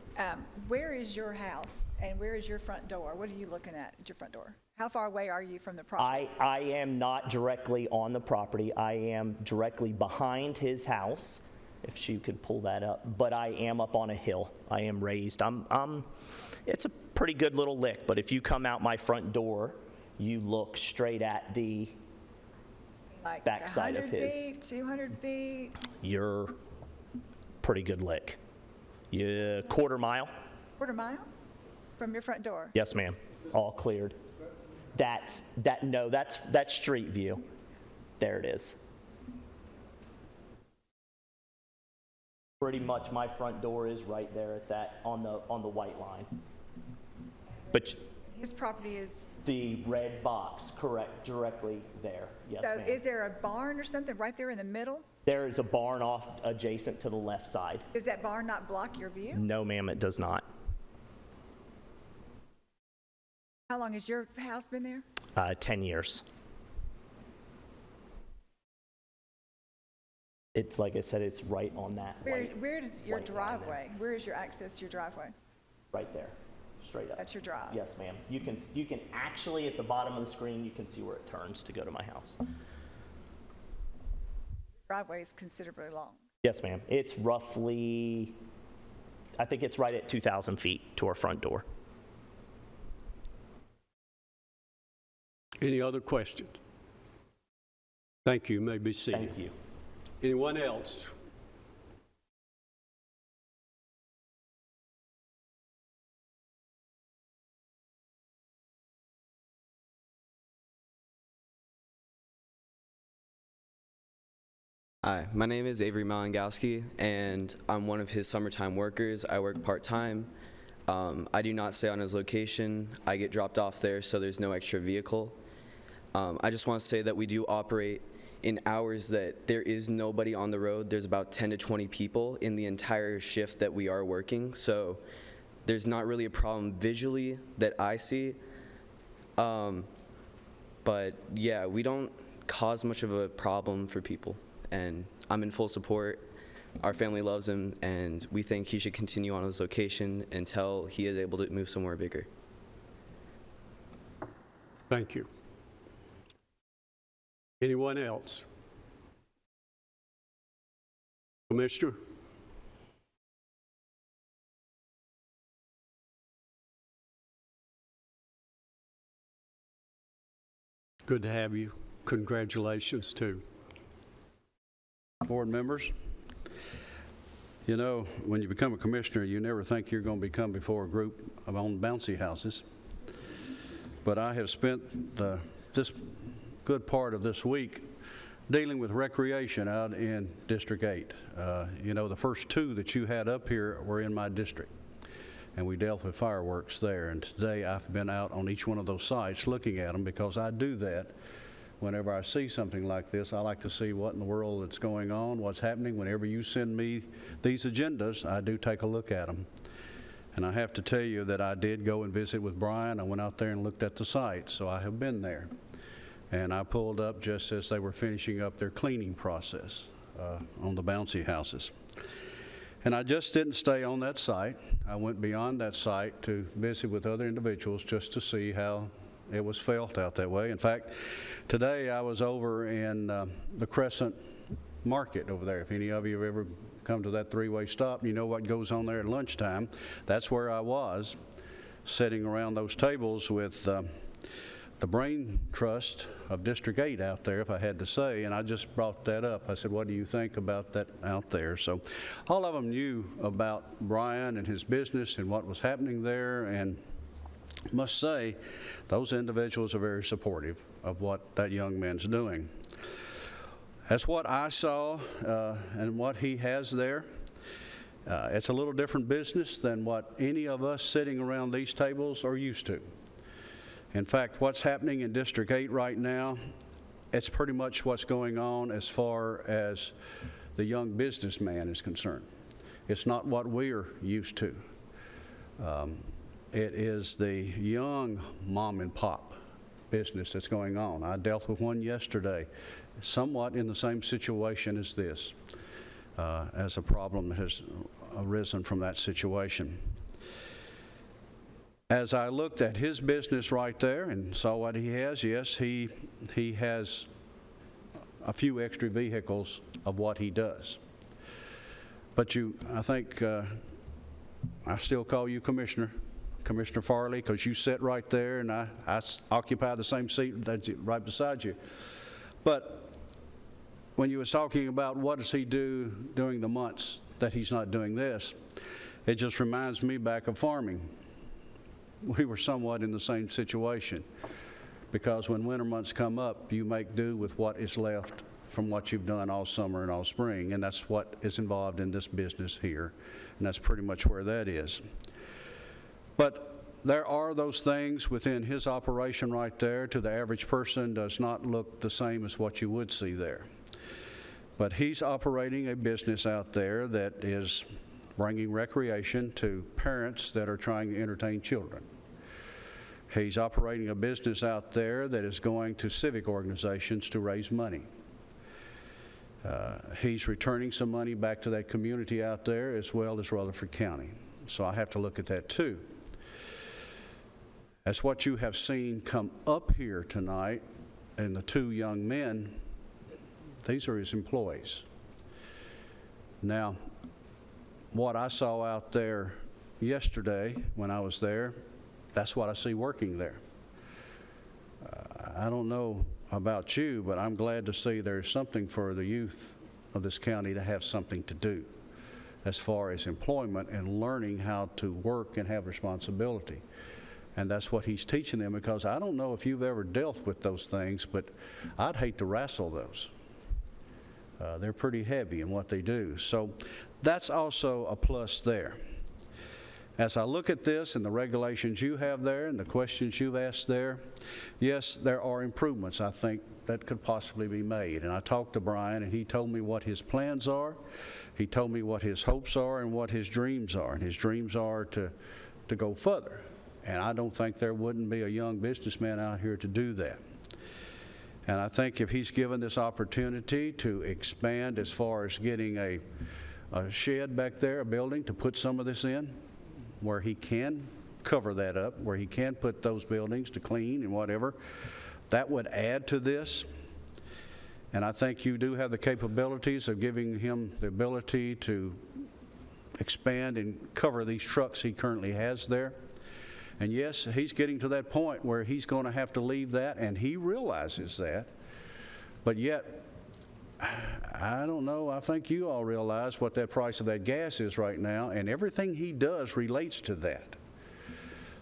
Where is your house and where is your front door? What are you looking at your front door? How far away are you from the property? I am not directly on the property. I am directly behind his house, if she could pull that up. But I am up on a hill. I am raised. It's a pretty good little lick, but if you come out my front door, you look straight at the like backside of his. 100 feet, 200 feet? You're pretty good lick. Yeah, quarter mile. Quarter mile from your front door? Yes, ma'am. All cleared. That's street view. There it is. Pretty much my front door is right there at that, on the white line. But His property is, the red box, correct, directly there. Yes, so ma'am. is there a barn or something right there in the middle? There is a barn off adjacent to the left side. Does that barn not block your view? No, ma'am, it does not. How long has your house been there? 10 years. It's like I said, it's right on that. Where does your white line there. driveway, where is your access to your driveway? Right there, straight up. That's your drive? Yes, ma'am. You can actually, at the bottom of the screen, you can see where it turns to go to my house. Driveway is considerably long. Yes, ma'am. It's roughly, I think it's right at 2,000 feet to our front door. Any other questions? Thank you. You may be seated. Thank you. Anyone else? Hi, my name is Avery Malangowski, and I'm one of his summertime workers. I work part-time. I do not stay on his location. I get dropped off there, so there's no extra vehicle. I just want to say that we do operate in hours that there is nobody on the road. There's about 10 to 20 people in the entire shift that we are working, so there's not really a problem visually that I see. But yeah, we don't cause much of a problem for people, and I'm in full support. Our family loves him, and we think he should continue on his location until he is able to move somewhere bigger. Thank you. Anyone else? Commissioner? Good to have you. Congratulations, too. Board members, you know, when you become a commissioner, you never think you're going to become before a group of on bouncy houses. But I have spent this good part of this week dealing with recreation out in District 8. You know, the first two that you had up here were in my district, and we dealt with fireworks there. And today I've been out on each one of those sites looking at them, because I do that. Whenever I see something like this, I like to see what in the world that's going on, what's happening. Whenever you send me these agendas, I do take a look at them. And I have to tell you that I did go and visit with Brian. I went out there and looked at the site, so I have been there. And I pulled up just as they were finishing up their cleaning process on the bouncy houses. And I just didn't stay on that site. I went beyond that site to visit with other individuals just to see how it was felt out that way. In fact, today I was over in the Crescent Market over there. If any of you have ever come to that three-way stop, you know what goes on there at lunchtime. That's where I was, sitting around those tables with the Brain Trust of District 8 out there, if I had to say, and I just brought that up. I said, what do you think about that out there? So all of them knew about Brian and his business and what was happening there, and must say, those individuals are very supportive of what that young man's doing. That's what I saw and what he has there. It's a little different business than what any of us sitting around these tables are used to. In fact, what's happening in District 8 right now, it's pretty much what's going on as far as the young businessman is concerned. It's not what we're used to. It is the young mom and pop business that's going on. I dealt with one yesterday, somewhat in the same situation as this, as a problem that has arisen from that situation. As I looked at his business right there and saw what he has, yes, he has a few extra vehicles of what he does. But I think, I still call you Commissioner Farley, because you sit right there, and I occupy the same seat that's right beside you. But when you was talking about what does he do during the months that he's not doing this, it just reminds me back of farming. We were somewhat in the same situation. because when winter months come up, you make do with what is left from what you've done all summer and all spring, and that's what is involved in this business here, and that's pretty much where that is. But there are those things within his operation right there to the average person does not look the same as what you would see there. But he's operating a business out there that is bringing recreation to parents that are trying to entertain children. He's operating a business out there that is going to civic organizations to raise money. He's returning some money back to that community out there as well as Rutherford County. So I have to look at that too. As what you have seen come up here tonight, and the two young men, these are his employees. Now, what I saw out there yesterday when I was there, that's what I see working there. I don't know about you, but I'm glad to see there's something for the youth of this county to have something to do as far as employment and learning how to work and have responsibility. And that's what he's teaching them, because I don't know if you've ever dealt with those things, but I'd hate to wrestle those. They're pretty heavy in what they do. So that's also a plus there. As I look at this and the regulations you have there and the questions you've asked there, yes, there are improvements I think that could possibly be made. And I talked to Brian, and he told me what his plans are. He told me what his hopes are and what his dreams are. And his dreams are to go further. And I don't think there wouldn't be a young businessman out here to do that. And I think if he's given this opportunity to expand as far as getting a shed back there, a building to put some of this in, where he can cover that up, where he can put those buildings to clean and whatever, that would add to this. And I think you do have the capabilities of giving him the ability to expand and cover these trucks he currently has there. And yes, he's getting to that point where he's going to have to leave that, and he realizes that. But yet, I don't know, I think you all realize what that price of that gas is right now, and everything he does relates to that.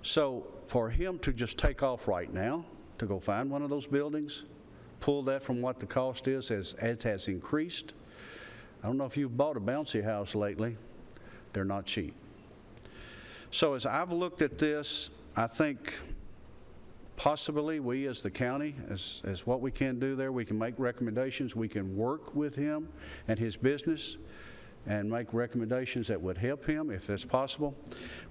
So for him to just take off right now, to go find one of those buildings, pull that from what the cost is as it has increased. I don't know if you've bought a bouncy house lately. They're not cheap. So as I've looked at this, I think possibly we as the county, as what we can do there, we can make recommendations. We can work with him and his business and make recommendations that would help him if that's possible.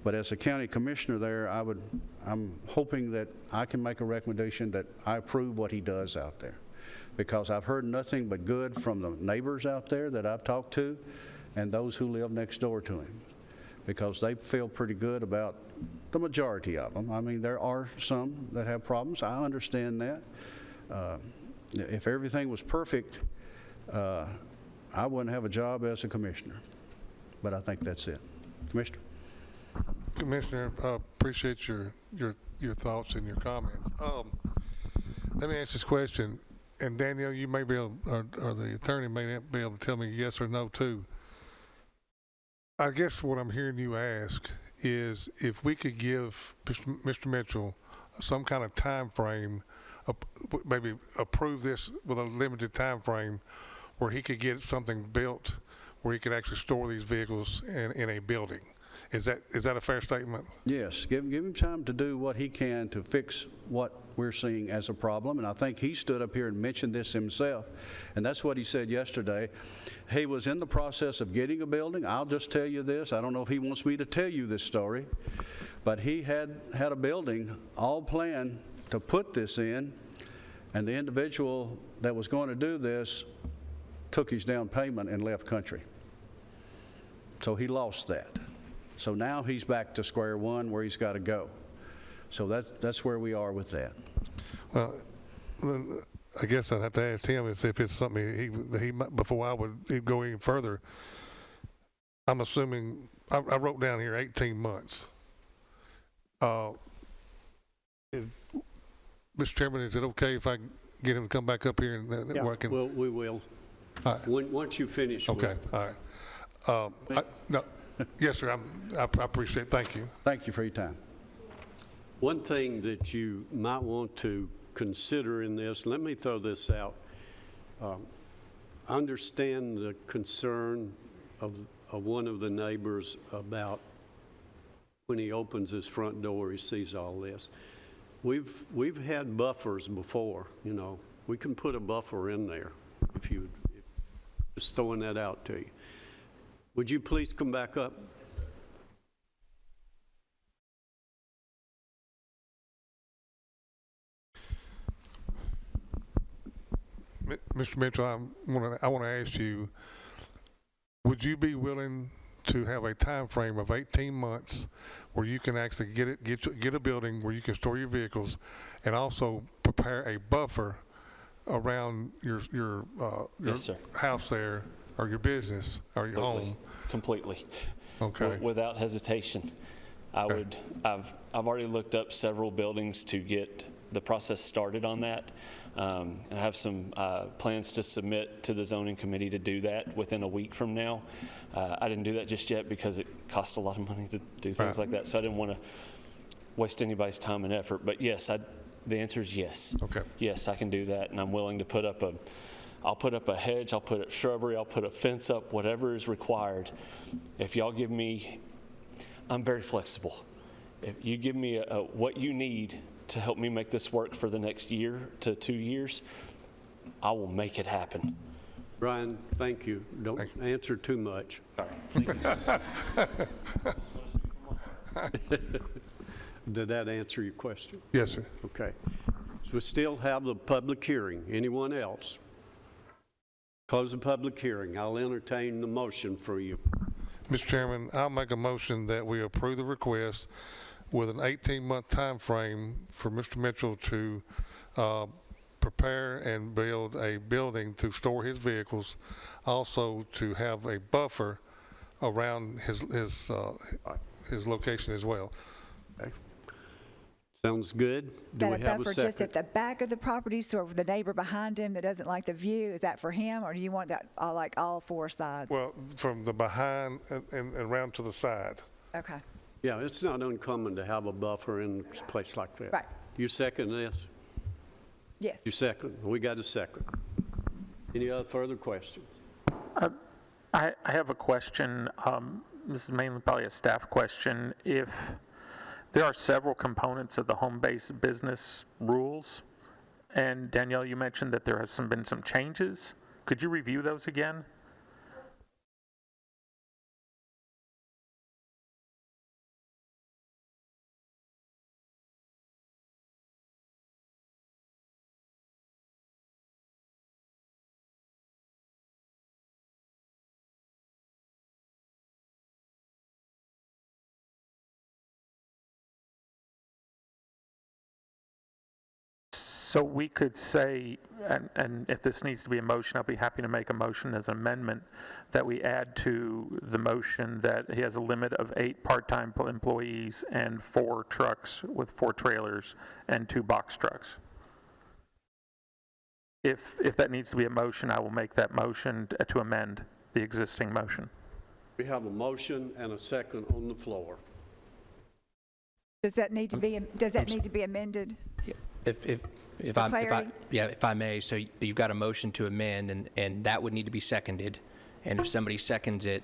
But as a county commissioner there, I'm hoping that I can make a recommendation that I approve what he does out there, because I've heard nothing but good from the neighbors out there that I've talked to and those who live next door to him, because they feel pretty good about the majority of them. I mean, there are some that have problems. I understand that. If everything was perfect, I wouldn't have a job as a commissioner. But I think that's it. Commissioner? Commissioner, appreciate your thoughts and your comments. Let me ask this question, and Danielle, you may be able, or the attorney may be able to tell me yes or no too. I guess what I'm hearing you ask is if we could give Mr. Mitchell some kind of time frame, maybe approve this with a limited time frame where he could get something built where he could actually store these vehicles in a building. Is that a fair statement? Yes, give him time to do what he can to fix what we're seeing as a problem. And I think he stood up here and mentioned this himself. And that's what he said yesterday. He was in the process of getting a building. I'll just tell you this. I don't know if he wants me to tell you this story, but he had a building all planned to put this in, and the individual that was going to do this took his down payment and left country. So he lost that. So now he's back to square one where he's got to go. So that's where we are with that. Well, I guess I'd have to ask him if it's something he before I would go any further. I'm assuming, I wrote down here 18 months. Mr. Chairman, is it okay if I get him to come back up here and Yeah, work? well, we will. All right. Once you finish. Okay, all right. No, yes, sir, I appreciate it. Thank you. Thank you for your time. One thing that you might want to considering this, let me throw this out. I understand the concern of one of the neighbors about when he opens his front door, he sees all this. We've had buffers before, you know. We can put a buffer in there just throwing that out to you. Would you please come back up? Mr. Mitchell, I want to ask you, would you be willing to have a time frame of 18 months where you can actually get a building where you can store your vehicles, and also prepare a buffer around your Yes, sir. house there, or your business, or your home? Completely. Okay. Without hesitation. I've already looked up several buildings to get the process started on that. And I have some plans to submit to the zoning committee to do that within a week from now. I didn't do that just yet because it costs a lot of money to do things like that, so I didn't want to waste anybody's time and effort. But yes, the answer is yes. Okay. Yes, I can do that, and I'm willing to put up I'll put up a hedge, I'll put up shrubbery, I'll put a fence up, whatever is required. If y'all give me, I'm very flexible. If you give me what you need to help me make this work for the next year to 2 years, I will make it happen. Brian, thank you. Don't answer too much. Sorry. Did that answer your question? Yes, sir. Okay. So we still have the public hearing. Anyone else? Close the public hearing. I'll entertain the motion for you. Mr. Chairman, I'll make a motion that we approve the request with an 18-month time frame for Mr. Mitchell to prepare and build a building to store his vehicles, also to have a buffer around his location as well. Okay. Sounds good. Do we That a have a buffer second? just at the back of the property, so the neighbor behind him that doesn't like the view, is that for him, or do you want that like all four sides? Well, from the behind and around to the side. Okay. Yeah, it's not uncommon to have a buffer in a place like that. Right. You second this? Yes. You second. We got a second. Any other further questions? I have a question. This is mainly probably a staff question. If there are several components of the home-based business rules, and Danielle, you mentioned that there has been some changes. Could you review those again? So we could say, and if this needs to be a motion, I'll be happy to make a motion as an amendment, that we add to the motion that he has a limit of 8 part-time employees and 4 trucks with 4 trailers and 2 box trucks. If that needs to be a motion, I will make that motion to amend the existing motion. We have a motion and a second on the floor. Does that need to be amended? If clarity? if I may, so you've got a motion to amend, and that would need to be seconded, and if somebody seconds it,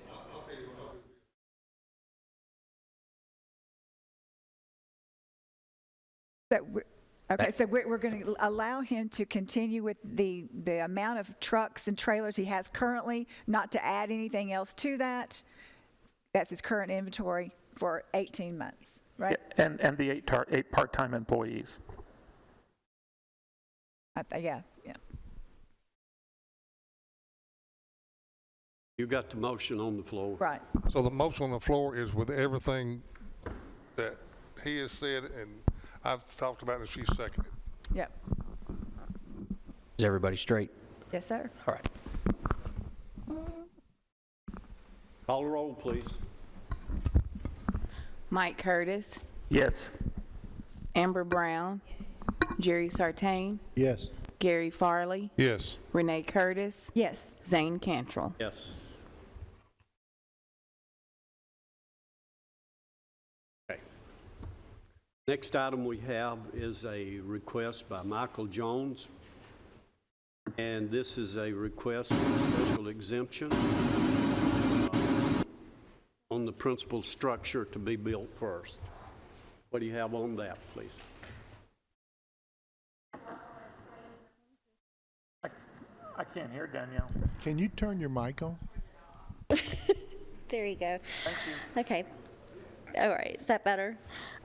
Okay, so we're going to allow him to continue with the amount of trucks and trailers he has currently, not to add anything else to that. That's his current inventory for 18 months, right? Yeah, and the 8 part-time employees. Yeah. You got the motion on the floor. Right. So the motion on the floor is with everything that he has said and I've talked about and she's seconded. Yep. is everybody straight? Yes, sir. All right. Call the roll, please. Mike Curtis, Yes. Amber Brown, Jerry Sartain, Yes. Gary Farley, Yes. Renee Curtis, Yes. Zane Cantrell. Yes. Okay. Next item we have is a request by Michael Jones, and this is a request for special exemption on the principal structure to be built first. What do you have on that, please? I can't hear Danielle. Can you turn your mic on? There you go. Thank you. Okay. All right, is that better?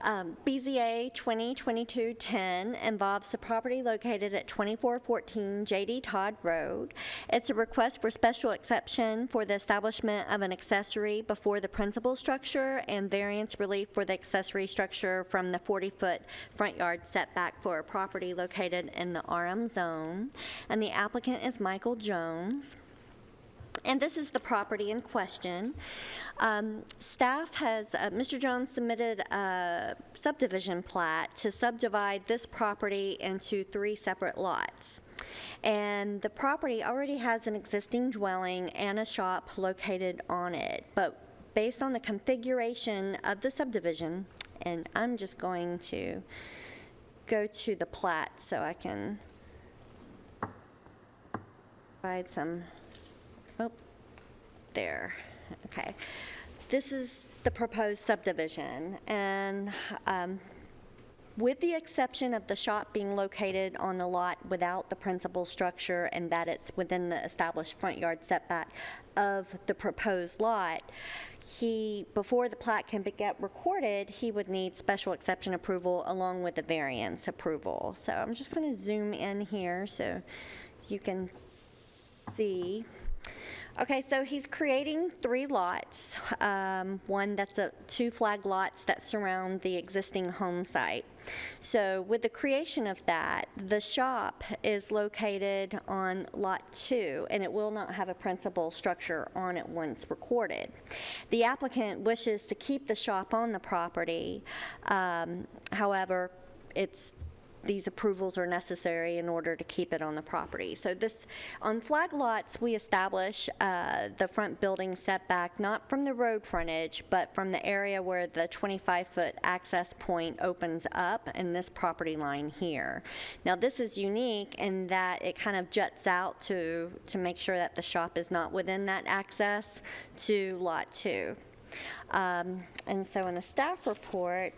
BZA 2022-10 involves the property located at 2414 J.D. Todd Road. It's a request for special exception for the establishment of an accessory before the principal structure and variance relief for the accessory structure from the 40-foot front yard setback for a property located in the RM zone. And the applicant is Michael Jones. And this is the property in question. Staff has, Mr. Jones submitted a subdivision plat to subdivide this property into 3 separate lots. And the property already has an existing dwelling and a shop located on it. But based on the configuration of the subdivision, and I'm just going to go to the plat so I can provide some. Oh, there. Okay. This is the proposed subdivision, and with the exception of the shop being located on the lot without the principal structure and that it's within the established front yard setback of the proposed lot, before the plat can get recorded, he would need special exception approval along with the variance approval. So I'm just going to zoom in here so you can see. Okay, so he's creating 3 lots. One that's 2 flag lots that surround the existing home site. So with the creation of that, the shop is located on lot 2, and it will not have a principal structure on it once recorded. The applicant wishes to keep the shop on the property. However, these approvals are necessary in order to keep it on the property. So on flag lots, we establish the front building setback not from the road frontage, but from the area where the 25-foot access point opens up in this property line here. Now, this is unique in that it kind of juts out to make sure that the shop is not within that access to lot 2. And so in the staff report,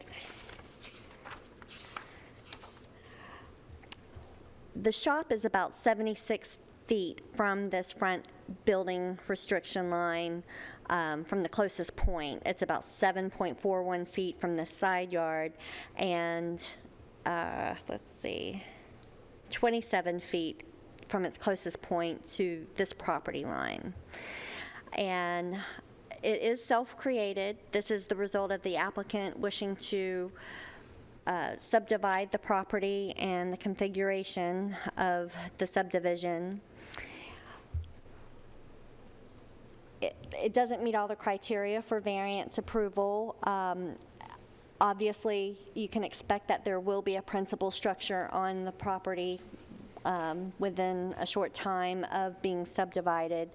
the shop is about 76 feet from this front building restriction line from the closest point. It's about 7.41 feet from the side yard and, 27 feet from its closest point to this property line. And it is self-created. This is the result of the applicant wishing to subdivide the property and the configuration of the subdivision. It doesn't meet all the criteria for variance approval. Obviously, you can expect that there will be a principal structure on the property within a short time of being subdivided,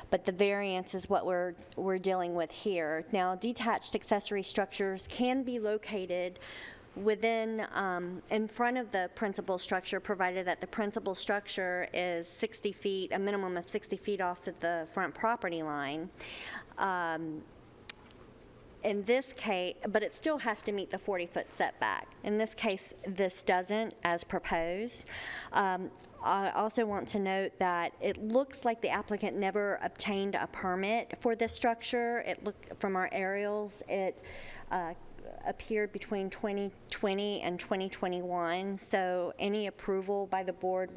but the variance is what we're dealing with here. Now, detached accessory structures can be located within, in front of the principal structure, provided that the principal structure is 60 feet, a minimum of 60 feet off of the front property line. In this case, but it still has to meet the 40-foot setback. In this case, this doesn't, as proposed. I also want to note that it looks like the applicant never obtained a permit for this structure. It looked from our aerials, it appeared between 2020 and 2021, so any approval by the board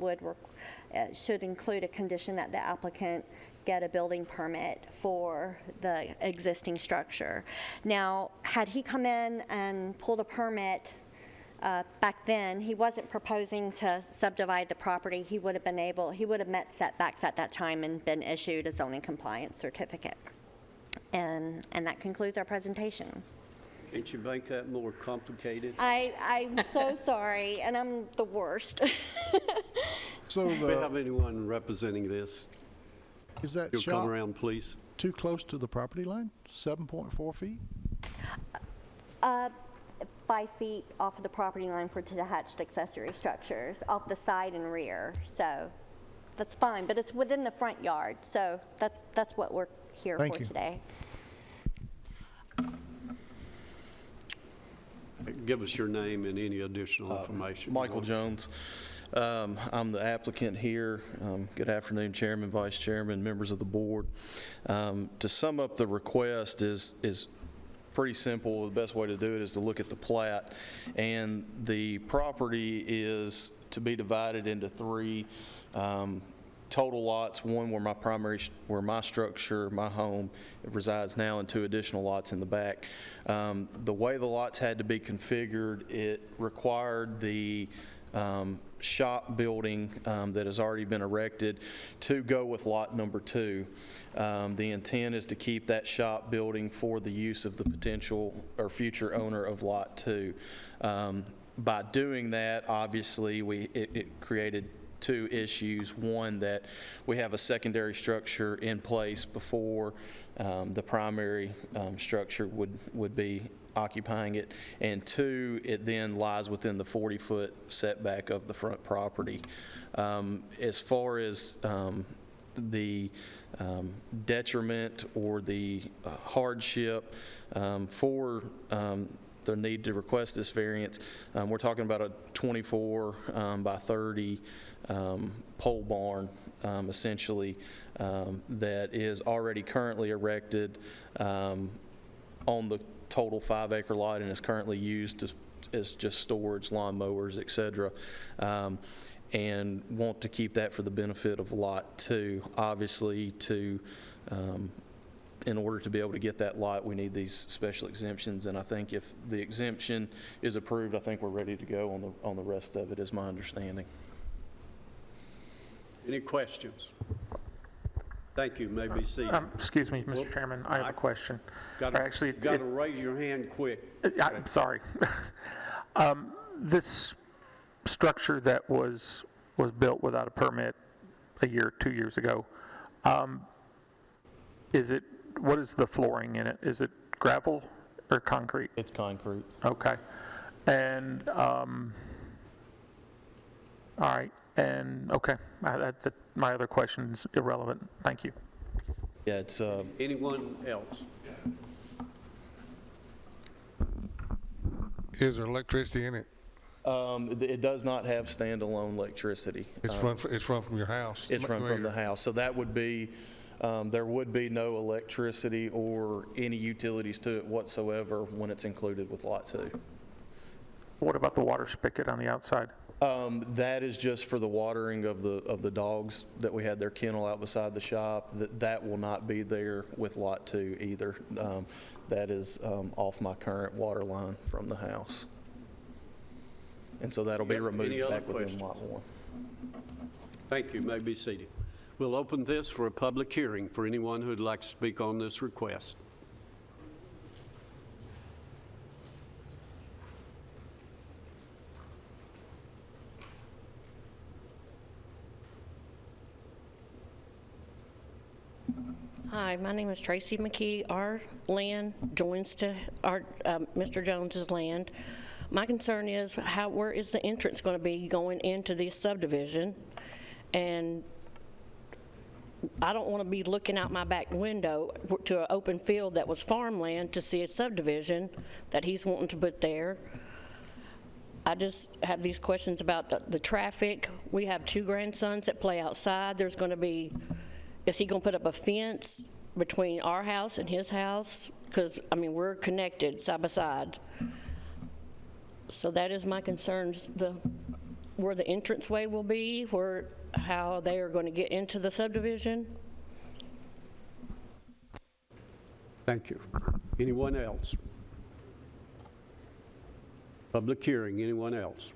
should include a condition that the applicant get a building permit for the existing structure. Now, had he come in and pulled a permit back then, he wasn't proposing to subdivide the property. He would have met setbacks at that time and been issued a zoning compliance certificate. And that concludes our presentation. Can't you make that more complicated? I'm so sorry, and I'm the worst. Do we have anyone representing this? Is that You'll shop come around, please. too close to the property line? 7.4 feet? 5 feet off of the property line for detached accessory structures, off the side and rear. So that's fine, but it's within the front yard, so that's what we're here Thank for you. today. Give us your name and any additional information. Michael Jones. I'm the applicant here. Good afternoon, Chairman, Vice Chairman, members of the board. To sum up, the request is pretty simple. The best way to do it is to look at the plat, and the property is to be divided into 3 total lots, one where my structure, my home resides now, and 2 additional lots in the back. The way the lots had to be configured, it required the shop building that has already been erected to go with lot number 2. The intent is to keep that shop building for the use of the potential or future owner of lot 2. By doing that, obviously, it created 2 issues. One, that we have a secondary structure in place before the primary structure would be occupying it, and 2, it then lies within the 40-foot setback of the front property. As far as the detriment or the hardship for the need to request this variance, we're talking about a 24 by 30 pole barn, essentially, that is already currently erected on the total 5-acre lot and is currently used as just storage, lawn mowers, et cetera, and want to keep that for the benefit of lot 2. Obviously, in order to be able to get that lot, we need these special exemptions, and I think if the exemption is approved, I think we're ready to go on the rest of it, is my understanding. Any questions? Thank you. May be seated. Excuse me, Mr. Chairman, I have a question. Or actually, Got to raise your hand quick. I'm sorry. This structure that was built without a permit a year, 2 years ago, what is the flooring in it? Is it gravel or concrete? It's concrete. Okay. And, all right. And, okay, my other question is irrelevant. Thank you. Yeah, it's... Anyone else? Is there electricity in it? It does not have standalone electricity. It's run from your house? It's run from the house. So that would be, there would be no electricity or any utilities to it whatsoever when it's included with Lot 2. What about the water spigot on the outside? That is just for the watering of the dogs that we had their kennel out beside the shop. That will not be there with Lot 2 either. That is off my current water line from the house. And so that'll be removed back within Lot 1. Thank you. May be seated. We'll open this for a public hearing for anyone who'd like to speak on this request. Hi, my name is Tracy McKee. Our land joins to our Mr. Jones's land. My concern is where is the entrance going to be going into this subdivision? And I don't want to be looking out my back window to an open field that was farmland to see a subdivision that he's wanting to put there. I just have these questions about the traffic. We have 2 grandsons that play outside. There's going to be, is he going to put up a fence between our house and his house? Because, I mean, we're connected side by side. So that is my concerns, where the entranceway will be, how they are going to get into the subdivision. Thank you. Anyone else? Public hearing. Anyone else?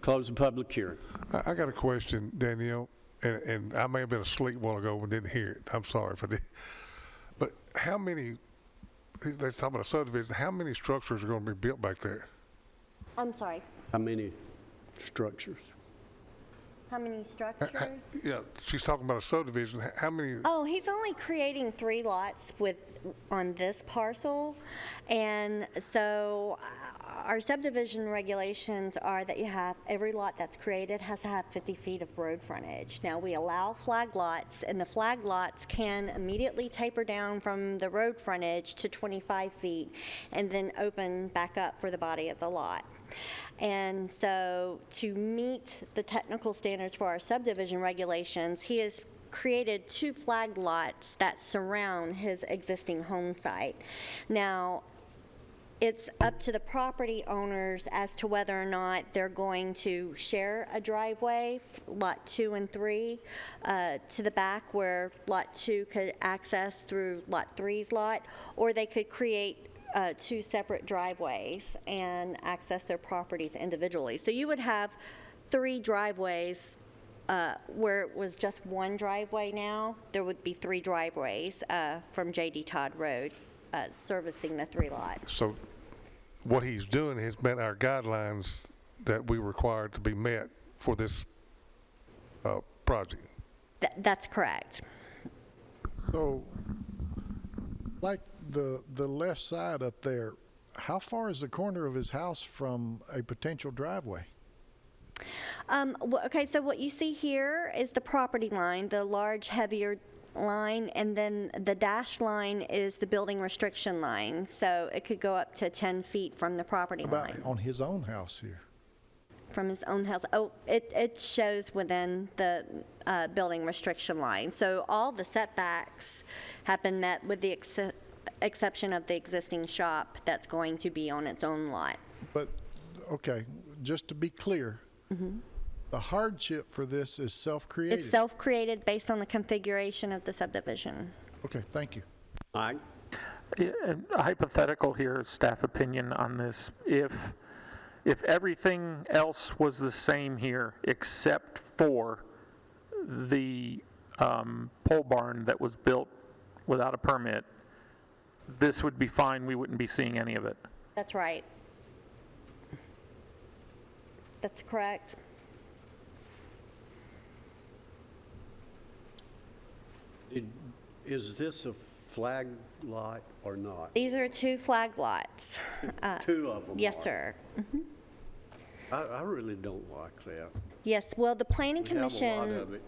Close the public hearing. I got a question, Danielle, and I may have been asleep a while ago and didn't hear it. I'm sorry if I did. But how many, let's talk about a subdivision, how many structures are going to be built back there? I'm sorry. How many structures? How many structures? Yeah, she's talking about a subdivision. How many? Oh, he's only creating 3 lots on this parcel. And so our subdivision regulations are that every lot that's created has to have 50 feet of road frontage. Now, we allow flag lots, and the flag lots can immediately taper down from the road frontage to 25 feet and then open back up for the body of the lot. And so to meet the technical standards for our subdivision regulations, he has created 2 flag lots that surround his existing home site. Now, it's up to the property owners as to whether or not they're going to share a driveway, lot 2 and 3, to the back where lot 2 could access through lot 3's lot, or they could create 2 separate driveways and access their properties individually. So you would have 3 driveways where it was just 1 driveway now. There would be 3 driveways from J.D. Todd Road servicing the 3 lots. So what he's doing has met our guidelines that we required to be met for this project. That's correct. So, like the left side up there, how far is the corner of his house from a potential driveway? Okay, so what you see here is the property line, the large, heavier line, and then the dashed line is the building restriction line. So it could go up to 10 feet from the property About line. on his own house here? From his own house. Oh, it shows within the building restriction line. So all the setbacks have been met with the exception of the existing shop that's going to be on its own lot. But, okay, just to be clear, the hardship for this is self-created? It's self-created based on the configuration of the subdivision. Okay, thank you. Mike? Yeah, a hypothetical here, staff opinion on this. If everything else was the same here except for the pole barn that was built without a permit, this would be fine, we wouldn't be seeing any of it. That's right. That's correct. Is this a flag lot or not? These are 2 flag lots. 2 of them Yes, are. sir. I really don't like that. Yes, well, the Planning We have a lot Commission, of it.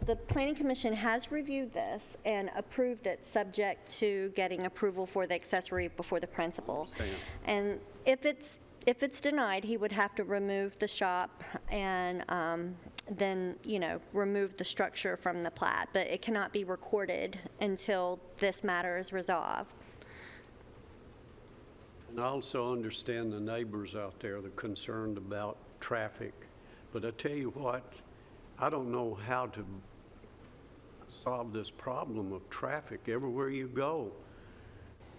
the Planning Commission has reviewed this and approved it subject to getting approval for the accessory before the principal. And if it's denied, he would have to remove the shop and then, remove the structure from the plat. But it cannot be recorded until this matter is resolved. And I also understand the neighbors out there, they're concerned about traffic. But I tell you what, I don't know how to solve this problem of traffic. Everywhere you go,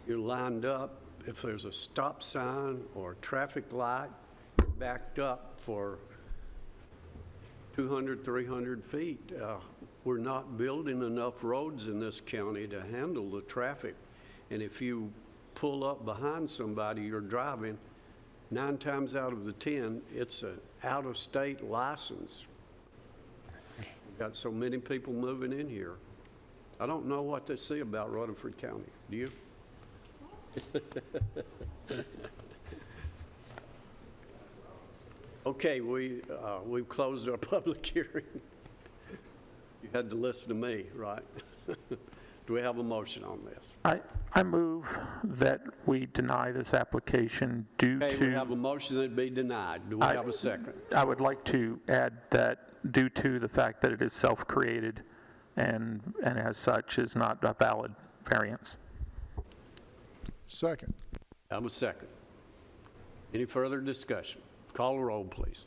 you're lined up. If there's a stop sign or a traffic light, you're backed up for 200, 300 feet. We're not building enough roads in this county to handle the traffic. And if you pull up behind somebody you're driving, 9 times out of the 10, it's an out-of-state license. We've got so many people moving in here. I don't know what they see about Rutherford County. Do you? Okay, we've closed our public hearing. You had to listen to me, right? Do we have a motion on this? I move that we deny this application due Okay, to... we have a motion that be denied. Do we have a second? I would like to add that due to the fact that it is self-created and as such is not a valid variance. Second. Have a second. Any further discussion? Call the roll, please.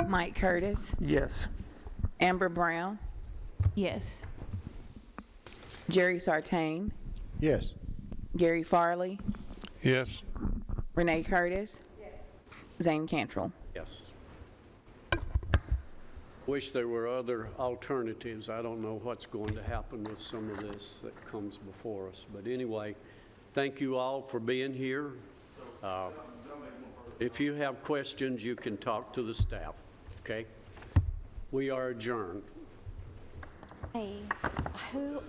Mike Curtis, Yes. Amber Brown, Yes. Jerry Sartain, Yes. Gary Farley, Yes. Renee Curtis, Zane Cantrell. Yes. Wish there were other alternatives. I don't know what's going to happen with some of this that comes before us. But anyway, thank you all for being here. If you have questions, you can talk to the staff, okay? We are adjourned. Hey, who